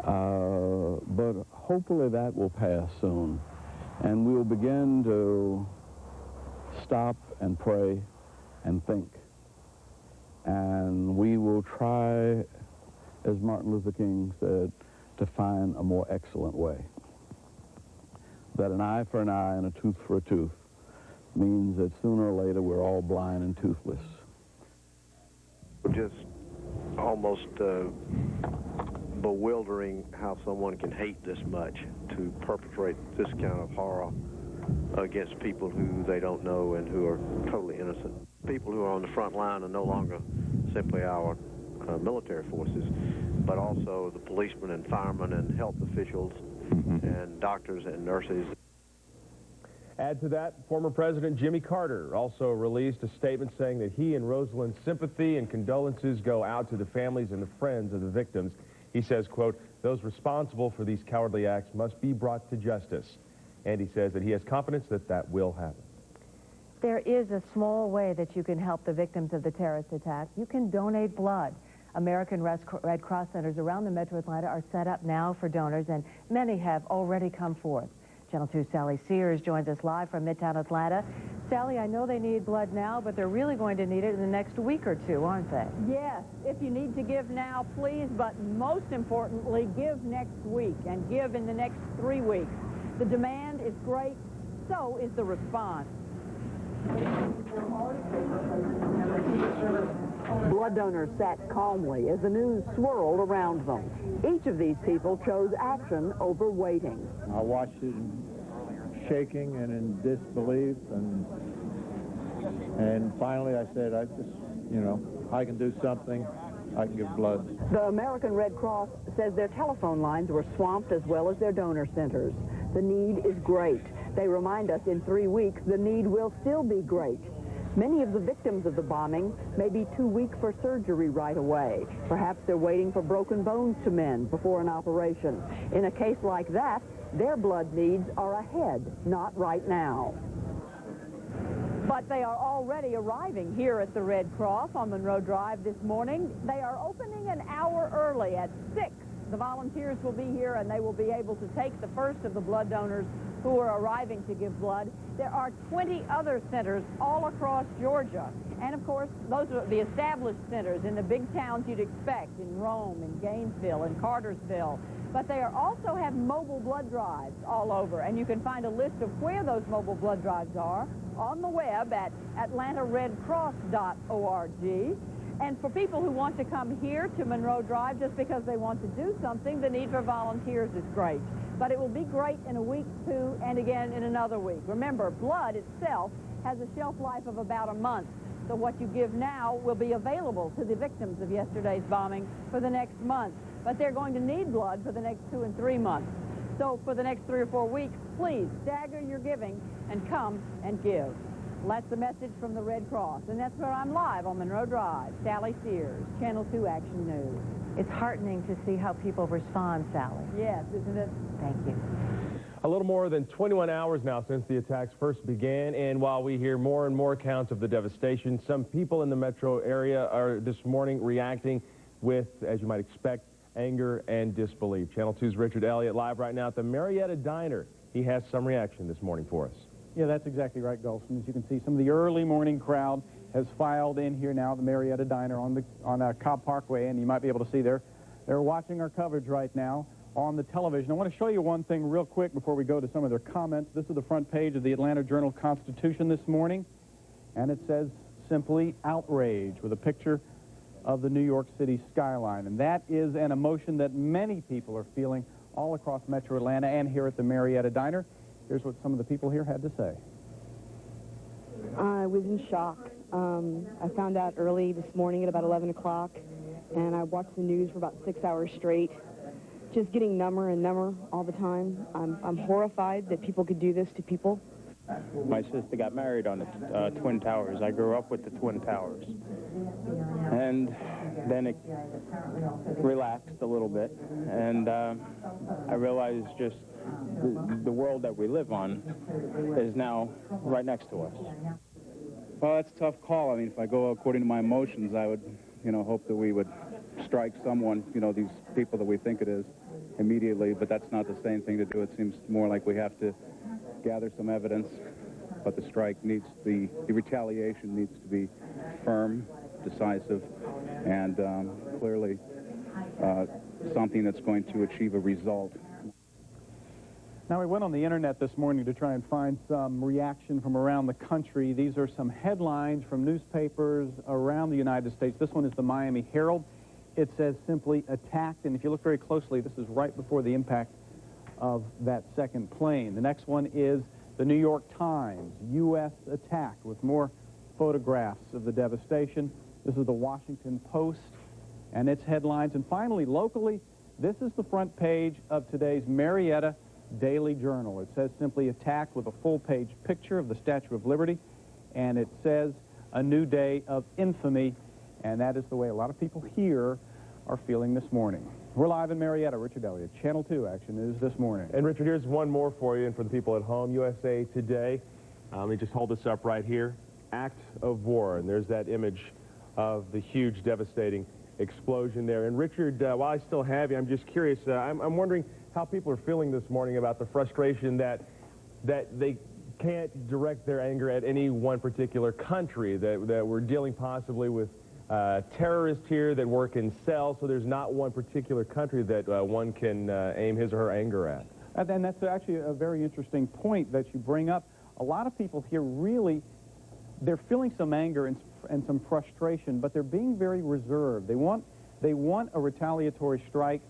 But hopefully that will pass soon, and we will begin to stop and pray and think. And we will try, as Martin Luther King said, to find a more excellent way. That an eye for an eye and a tooth for a tooth means that sooner or later we're all blind and toothless. Just almost bewildering how someone can hate this much to perpetrate this kind of horror against people who they don't know and who are totally innocent. People who are on the front line are no longer simply our military forces, but also the policemen and firemen and health officials and doctors and nurses. Add to that, former President Jimmy Carter also released a statement saying that he and Rosalind's sympathy and condolences go out to the families and the friends of the victims. He says, quote, "Those responsible for these cowardly acts must be brought to justice." And he says that he has confidence that that will happen. There is a small way that you can help the victims of the terrorist attack. You can donate blood. American Red Cross centers around the metro Atlanta are set up now for donors, and many have already come forth. Channel 2's Sally Sears joins us live from Midtown Atlanta. Sally, I know they need blood now, but they're really going to need it in the next week or two, aren't they? Yes, if you need to give now, please, but most importantly, give next week and give in the next 3 weeks. The demand is great, so is the response. Blood donors sat calmly as the news swirled around them. Each of these people chose action over waiting. I watched it shaking and in disbelief, and finally I said, I can do something. I can give blood. The American Red Cross says their telephone lines were swamped as well as their donor centers. The need is great. They remind us in 3 weeks the need will still be great. Many of the victims of the bombing may be too weak for surgery right away. Perhaps they're waiting for broken bones to mend before an operation. In a case like that, their blood needs are ahead, not right now. But they are already arriving here at the Red Cross on Monroe Drive this morning. They are opening an hour early at 6. The volunteers will be here, and they will be able to take the first of the blood donors who are arriving to give blood. There are 20 other centers all across Georgia. And, of course, those are the established centers in the big towns you'd expect, in Rome, in Gainesville, in Cartersville. But they also have mobile blood drives all over, and you can find a list of where those mobile blood drives are on the web at atlantaredcross.org. And for people who want to come here to Monroe Drive just because they want to do something, the need for volunteers is great. But it will be great in a week, too, and again in another week. Remember, blood itself has a shelf life of about a month. So what you give now will be available to the victims of yesterday's bombing for the next month. But they're going to need blood for the next 2 and 3 months. So for the next 3 or 4 weeks, please stagger your giving and come and give. Well, that's the message from the Red Cross. And that's where I'm live on Monroe Drive. Sally Sears, Channel 2 Action News. It's heartening to see how people respond, Sally. Yes, isn't it? Thank you. A little more than 21 hours now since the attacks first began, and while we hear more and more accounts of the devastation, some people in the metro area are this morning reacting with, as you might expect, anger and disbelief. Channel 2's Richard Elliott live right now at the Marietta Diner. He has some reaction this morning for us. Yeah, that's exactly right, Golson. As you can see, some of the early morning crowd has filed in here now, the Marietta Diner on Cobb Parkway, and you might be able to see they're watching our coverage right now on the television. I want to show you one thing real quick before we go to some of their comments. This is the front page of the Atlanta Journal-Constitution this morning, and it says simply outrage with a picture of the New York City skyline. And that is an emotion that many people are feeling all across Metro Atlanta and here at the Marietta Diner. Here's what some of the people here had to say. I was in shock. I found out early this morning at about 11 o'clock, and I watched the news for about 6 hours straight, just getting number and number all the time. I'm horrified that people could do this to people. My sister got married on the Twin Towers. I grew up with the Twin Towers. And then it relaxed a little bit, and I realized just the world that we live on is now right next to us. Well, that's a tough call. I mean, if I go according to my emotions, I would, hope that we would strike someone, these people that we think it is, immediately, but that's not the same thing to do. It seems more like we have to gather some evidence, but the strike needs the retaliation needs to be firm, decisive, and clearly something that's going to achieve a result. Now, we went on the internet this morning to try and find some reaction from around the country. These are some headlines from newspapers around the United States. This one is the Miami Herald. It says simply attacked, and if you look very closely, this is right before the impact of that second plane. The next one is the New York Times, U.S. attacked, with more photographs of the devastation. This is the Washington Post and its headlines. And finally, locally, this is the front page of today's Marietta Daily Journal. It says simply attacked with a full-page picture of the Statue of Liberty, and it says a new day of infamy, and that is the way a lot of people here are feeling this morning. We're live in Marietta. Richard Elliott, Channel 2 Action News this morning. And Richard, here's one more for you and for the people at home. USA Today. Let me just hold this up right here. Act of war, and there's that image of the huge, devastating explosion there. And Richard, while I still have you, I'm just curious. I'm wondering how people are feeling this morning about the frustration that they can't direct their anger at any one particular country, that we're dealing possibly with terrorists here that work in cells, so there's not one particular country that one can aim his or her anger at. And that's actually a very interesting point that you bring up. A lot of people here really, they're feeling some anger and some frustration, but they're being very reserved. They want a retaliatory strike,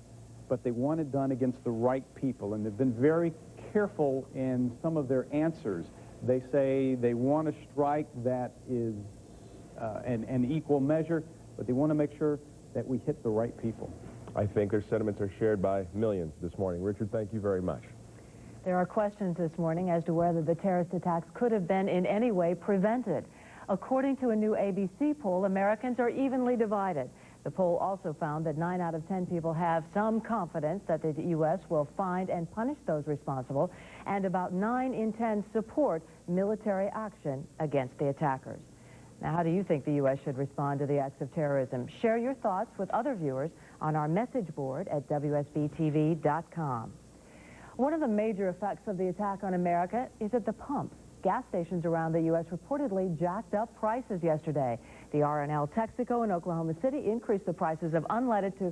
but they want it done against the right people, and they've been very careful in some of their answers. They say they want a strike that is an equal measure, but they want to make sure that we hit the right people. I think their sentiments are shared by millions this morning. Richard, thank you very much. There are questions this morning as to whether the terrorist attacks could have been in any way prevented. According to a new ABC poll, Americans are evenly divided. The poll also found that 9 out of 10 people have some confidence that the U.S. will find and punish those responsible, and about 9 in 10 support military action against the attackers. Now, how do you think the U.S. should respond to the acts of terrorism? Share your thoughts with other viewers on our message board at WSBTV.com. One of the major effects of the attack on America is at the pumps. Gas stations around the U.S. reportedly jacked up prices yesterday. The R&L Texaco in Oklahoma City increased the prices of unleaded to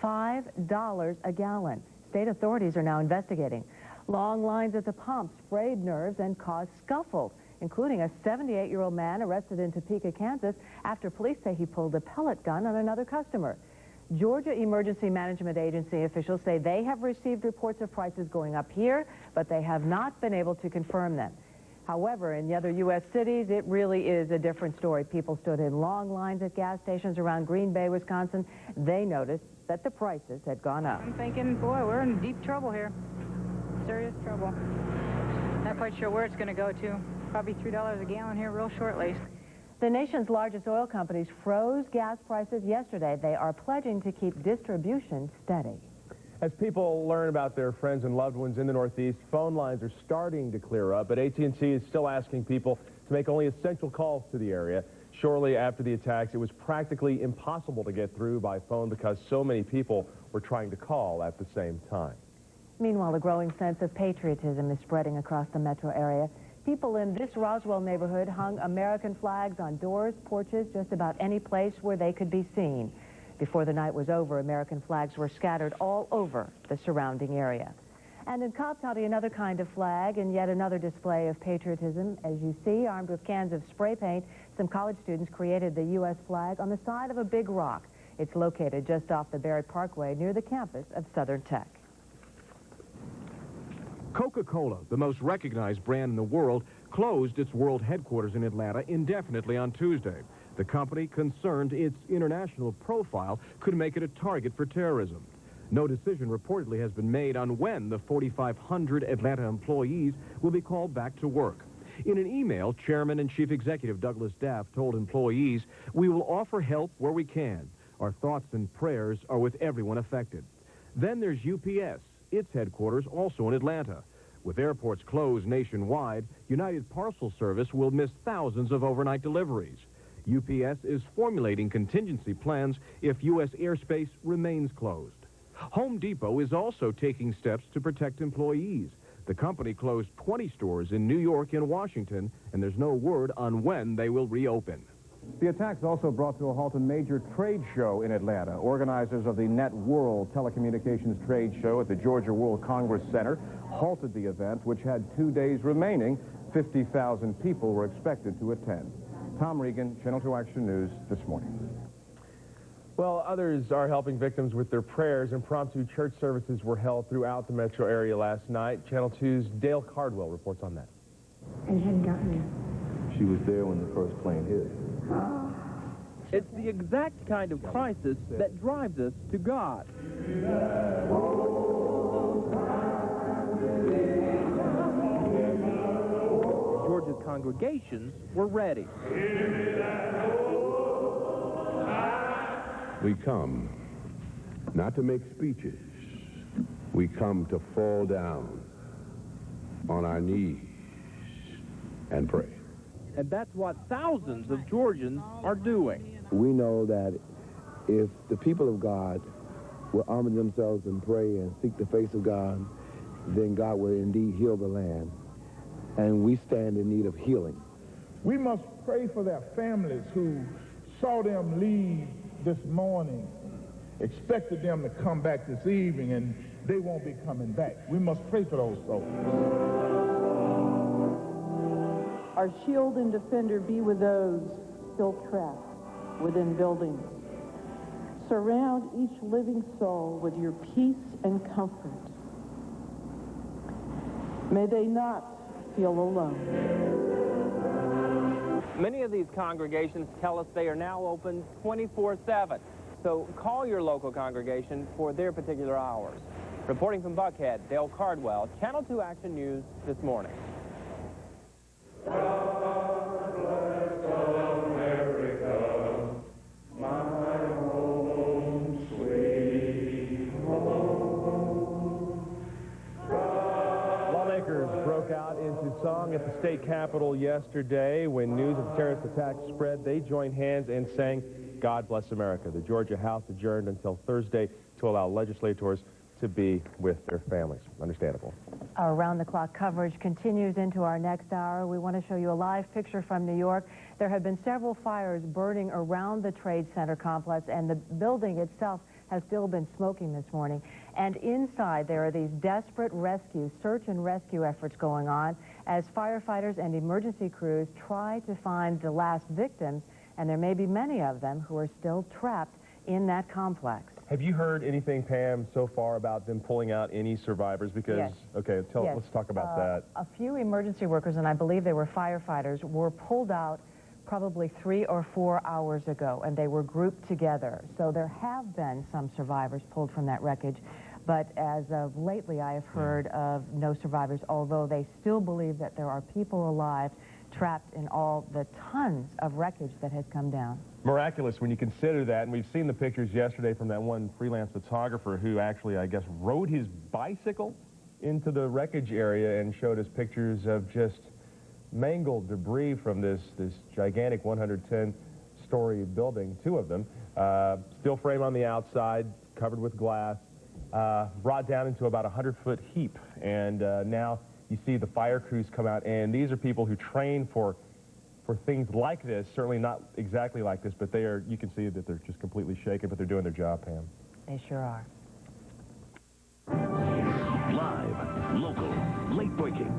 $5 a gallon. State authorities are now investigating. Long lines at the pumps frayed nerves and caused scuffles, including a 78-year-old man arrested in Topeka, Kansas, after police say he pulled a pellet gun on another customer. Georgia Emergency Management Agency officials say they have received reports of prices going up here, but they have not been able to confirm them. However, in the other U.S. cities, it really is a different story. People stood in long lines at gas stations around Green Bay, Wisconsin. They noticed that the prices had gone up. I'm thinking, boy, we're in deep trouble here. Serious trouble. Not quite sure where it's going to go to. Probably $3 a gallon here real shortly. The nation's largest oil companies froze gas prices yesterday. They are pledging to keep distribution steady. As people learn about their friends and loved ones in the Northeast, phone lines are starting to clear up, but AT&T is still asking people to make only essential calls to the area. Shortly after the attacks, it was practically impossible to get through by phone because so many people were trying to call at the same time. Meanwhile, a growing sense of patriotism is spreading across the metro area. People in this Roswell neighborhood hung American flags on doors, porches, just about any place where they could be seen. Before the night was over, American flags were scattered all over the surrounding area. And in Cobb County, another kind of flag and yet another display of patriotism. As you see, armed with cans of spray paint, some college students created the U.S. flag on the side of a big rock. It's located just off the Barrett Parkway near the campus of Southern Tech. Coca-Cola, the most recognized brand in the world, closed its world headquarters in Atlanta indefinitely on Tuesday. The company, concerned its international profile could make it a target for terrorism. No decision reportedly has been made on when the 4,500 Atlanta employees will be called back to work. In an email, Chairman and Chief Executive Douglas Daff told employees, "We will offer help where we can. Our thoughts and prayers are with everyone affected." Then there's UPS, its headquarters also in Atlanta. With airports closed nationwide, United Parcel Service will miss thousands of overnight deliveries. UPS is formulating contingency plans if U.S. airspace remains closed. Home Depot is also taking steps to protect employees. The company closed 20 stores in New York and Washington, and there's no word on when they will reopen. The attacks also brought to a halt a major trade show in Atlanta. Organizers of the Net World Telecommunications Trade Show at the Georgia World Congress Center halted the event, which had 2 days remaining. 50,000 people were expected to attend. Tom Regan, Channel 2 Action News, this morning. Well, others are helping victims with their prayers. Impromptu church services were held throughout the metro area last night. Channel 2's Dale Cardwell reports on that. And hadn't gotten there. She was there when the first plane hit. It's the exact kind of crisis that drives us to God. Georgia's congregations were ready. We come not to make speeches. We come to fall down on our knees and pray. And that's what thousands of Georgians are doing. We know that if the people of God will armor themselves and pray and seek the face of God, then God will indeed heal the land. And we stand in need of healing. We must pray for their families who saw them leave this morning, expected them to come back this evening, and they won't be coming back. We must pray for those souls. Our shield and defender be with those still trapped within buildings. Surround each living soul with your peace and comfort. May they not feel alone. Many of these congregations tell us they are now open 24/7. So call your local congregation for their particular hours. Reporting from Buckhead, Dale Cardwell, Channel 2 Action News this morning. Broke out into song at the state capitol yesterday. When news of the terrorist attack spread, they joined hands and sang "God Bless America." The Georgia House adjourned until Thursday to allow legislators to be with their families. Understandable. Our round-the-clock coverage continues into our next hour. We want to show you a live picture from New York. There have been several fires burning around the Trade Center complex, and the building itself has still been smoking this morning. And inside, there are these desperate search and rescue efforts going on as firefighters and emergency crews try to find the last victims, and there may be many of them who are still trapped in that complex. Have you heard anything, Pam, so far about them pulling out any survivors? Because, yes. Okay, let's talk about that. A few emergency workers, and I believe they were firefighters, were pulled out probably 3 or 4 hours ago, and they were grouped together. So there have been some survivors pulled from that wreckage, but as of lately I have heard of no survivors, although they still believe that there are people alive trapped in all the tons of wreckage that has come down. Miraculous when you consider that, and we've seen the pictures yesterday from that one freelance photographer who actually, I guess, rode his bicycle into the wreckage area and showed us pictures of just mangled debris from this gigantic 110-story building, 2 of them. Steel frame on the outside, covered with glass, brought down into about a 100-foot heap. And now you see the fire crews come out, and these are people who train for things like this, certainly not exactly like this, but you can see that they're just completely shaken, but they're doing their job, Pam. They sure are. Live, local, late-breaking.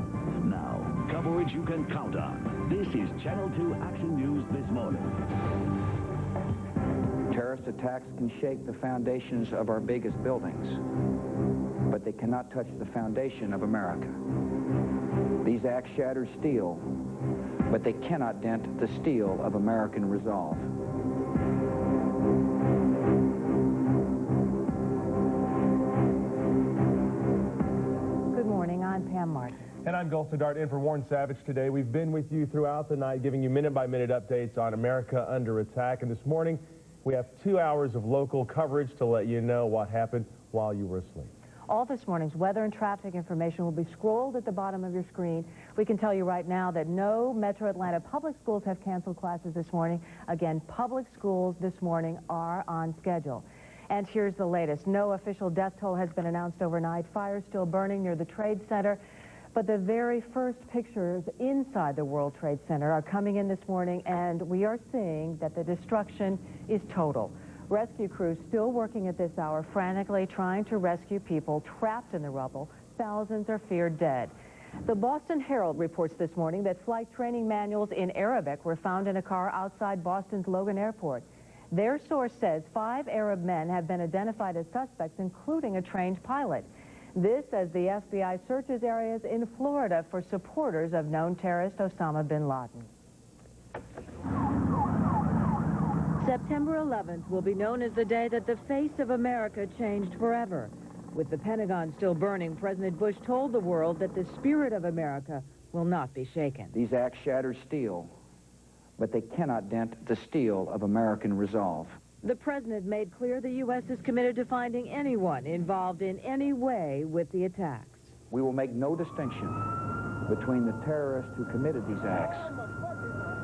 Now, coverage you can count on. This is Channel 2 Action News this morning. Terrorist attacks can shake the foundations of our biggest buildings, but but they cannot touch the foundation of America. These acts shatter steel, but they cannot dent the steel of American resolve. Good morning, I'm Pam Martin. And I'm Gulf Dart in for Warren Savage today. We've been with you throughout the night, giving you minute-by-minute updates on America under attack. And this morning, we have 2 hours of local coverage to let you know what happened while you were asleep. All this morning's weather and traffic information will be scrolled at the bottom of your screen. We can tell you right now that no Metro Atlanta public schools have canceled classes this morning. Again, public schools this morning are on schedule. And here's the latest. No official death toll has been announced overnight. Fires still burning near the Trade Center. But the very first pictures inside the World Trade Center are coming in this morning, and we are seeing that the destruction is total. Rescue crews still working at this hour, frantically trying to rescue people trapped in the rubble. Thousands are feared dead. The Boston Herald reports this morning that flight training manuals in Arabic were found in a car outside Boston's Logan Airport. Their source says 5 Arab men have been identified as suspects, including a trained pilot. This as the FBI searches areas in Florida for supporters of known terrorist Osama bin Laden. September 11th will be known as the day that the face of America changed forever. With the Pentagon still burning, President Bush told the world that the spirit of America will not be shaken. These acts shatter steel, but they cannot dent the steel of American resolve. The president made clear the U.S. is committed to finding anyone involved in any way with the attacks. We will make no distinction between the terrorists who committed these acts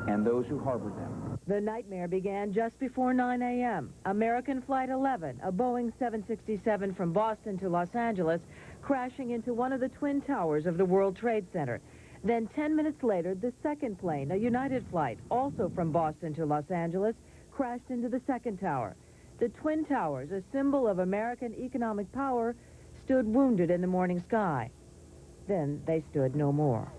and those who harbored them. The nightmare began just before 9 a.m. American Flight 11, a Boeing 767 from Boston to Los Angeles, crashing into one of the twin towers of the World Trade Center. Then 10 minutes later, the second plane, a United flight, also from Boston to Los Angeles, crashed into the second tower. The Twin Towers, a symbol of American economic power, stood wounded in the morning sky. Then they stood no more.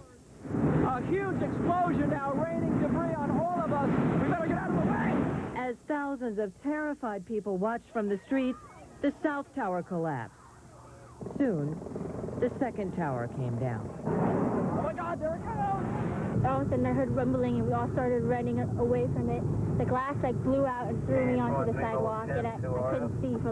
A huge explosion now, raining debris on all of us. We better get out of the way! As thousands of terrified people watched from the streets, the South Tower collapsed. Soon, the second tower came down. Oh my God, there it goes! All of a sudden I heard rumbling and we all started running away from it. The glass blew out and threw me onto the sidewalk, and I couldn't see for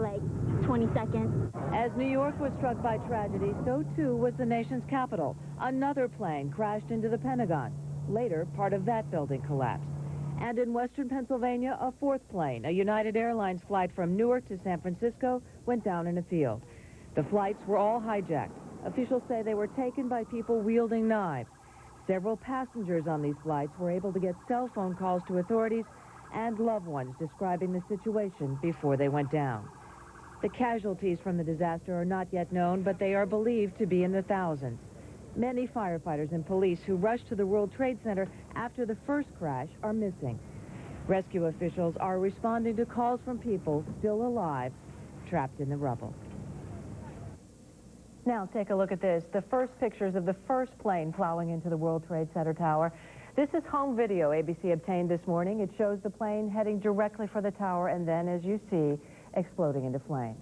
20 seconds. As New York was struck by tragedy, so too was the nation's capital. Another plane crashed into the Pentagon. Later, part of that building collapsed. And in western Pennsylvania, a fourth plane, a United Airlines flight from Newark to San Francisco, went down in a field. The flights were all hijacked. Officials say they were taken by people wielding knives. Several passengers on these flights were able to get cell phone calls to authorities and loved ones describing the situation before they went down. The casualties from the disaster are not yet known, but they are believed to be in the thousands. Many firefighters and police who rushed to the World Trade Center after the first crash are missing. Rescue officials are responding to calls from people still alive, trapped in the rubble. Now take a look at this. The first pictures of the first plane plowing into the World Trade Center tower. This is home video ABC obtained this morning. It shows the plane heading directly for the tower and then, as you see, exploding into flames.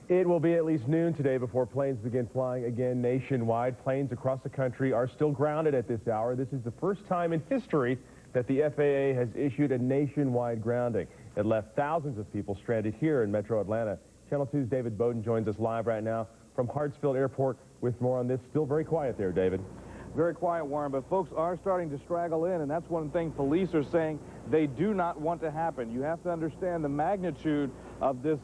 It will be at least noon today before planes begin flying again nationwide. Planes across the country are still grounded at this hour. This is the first time in history that the FAA has issued a nationwide grounding. It left thousands of people stranded here in Metro Atlanta. Channel 2's David Bowden joins us live right now from Hartsfield Airport with more on this. Still very quiet there, David. Very quiet, Warren, but folks are starting to straggle in, and that's one thing police are saying they do not want to happen. You have to understand the magnitude of this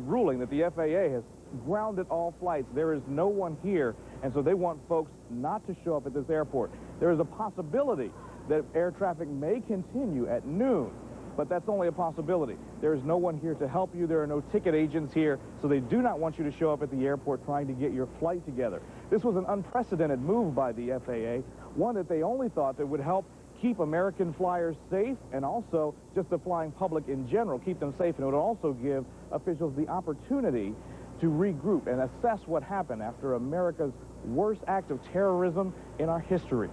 ruling that the FAA has grounded all flights. There is no one here, and so they want folks not to show up at this airport. There is a possibility that air traffic may continue at noon, but that's only a possibility. There is no one here to help you. There are no ticket agents here, so they do not want you to show up at the airport trying to get your flight together. This was an unprecedented move by the FAA, one that they only thought that would help keep American flyers safe and also just the flying public in general, keep them safe, and it would also give officials the opportunity to regroup and assess what happened after America's worst act of terrorism in our history.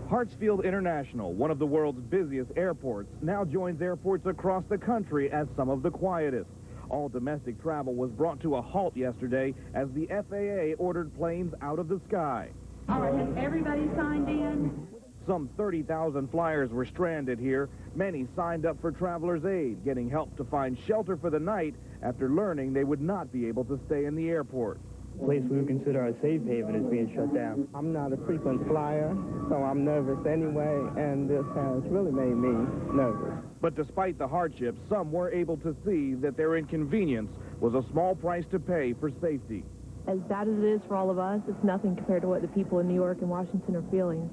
Hartsfield International, one of the world's busiest airports, now joins airports across the country as some of the quietest. All domestic travel was brought to a halt yesterday as the FAA ordered planes out of the sky. All right, has everybody signed in? Some 30,000 flyers were stranded here. Many signed up for Travelers Aid, getting help to find shelter for the night after learning they would not be able to stay in the airport. The place we would consider our safe haven is being shut down. I'm not a frequent flyer, so I'm nervous anyway, and this has really made me nervous. But despite the hardships, some were able to see that their inconvenience was a small price to pay for safety. As bad as it is for all of us, it's nothing compared to what the people in New York and Washington are feeling.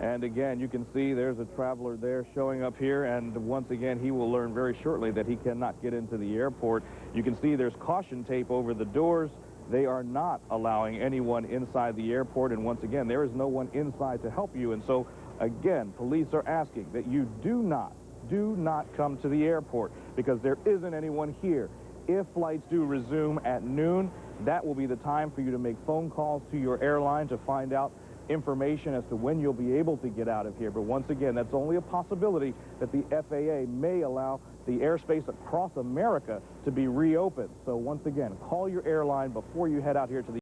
And again, you can see there's a traveler there showing up here, and once again, he will learn very shortly that he cannot get into the airport. You can see there's caution tape over the doors. They are not allowing anyone inside the airport, and once again, there is no one inside to help you. And so, again, police are asking that you do not come to the airport because there isn't anyone here. If flights do resume at noon, that will be the time for you to make phone calls to your airline to find out information as to when you'll be able to get out of here. But once again, that's only a possibility that the FAA may allow the airspace across America to be reopened. So once again, call your airline before you head out here to the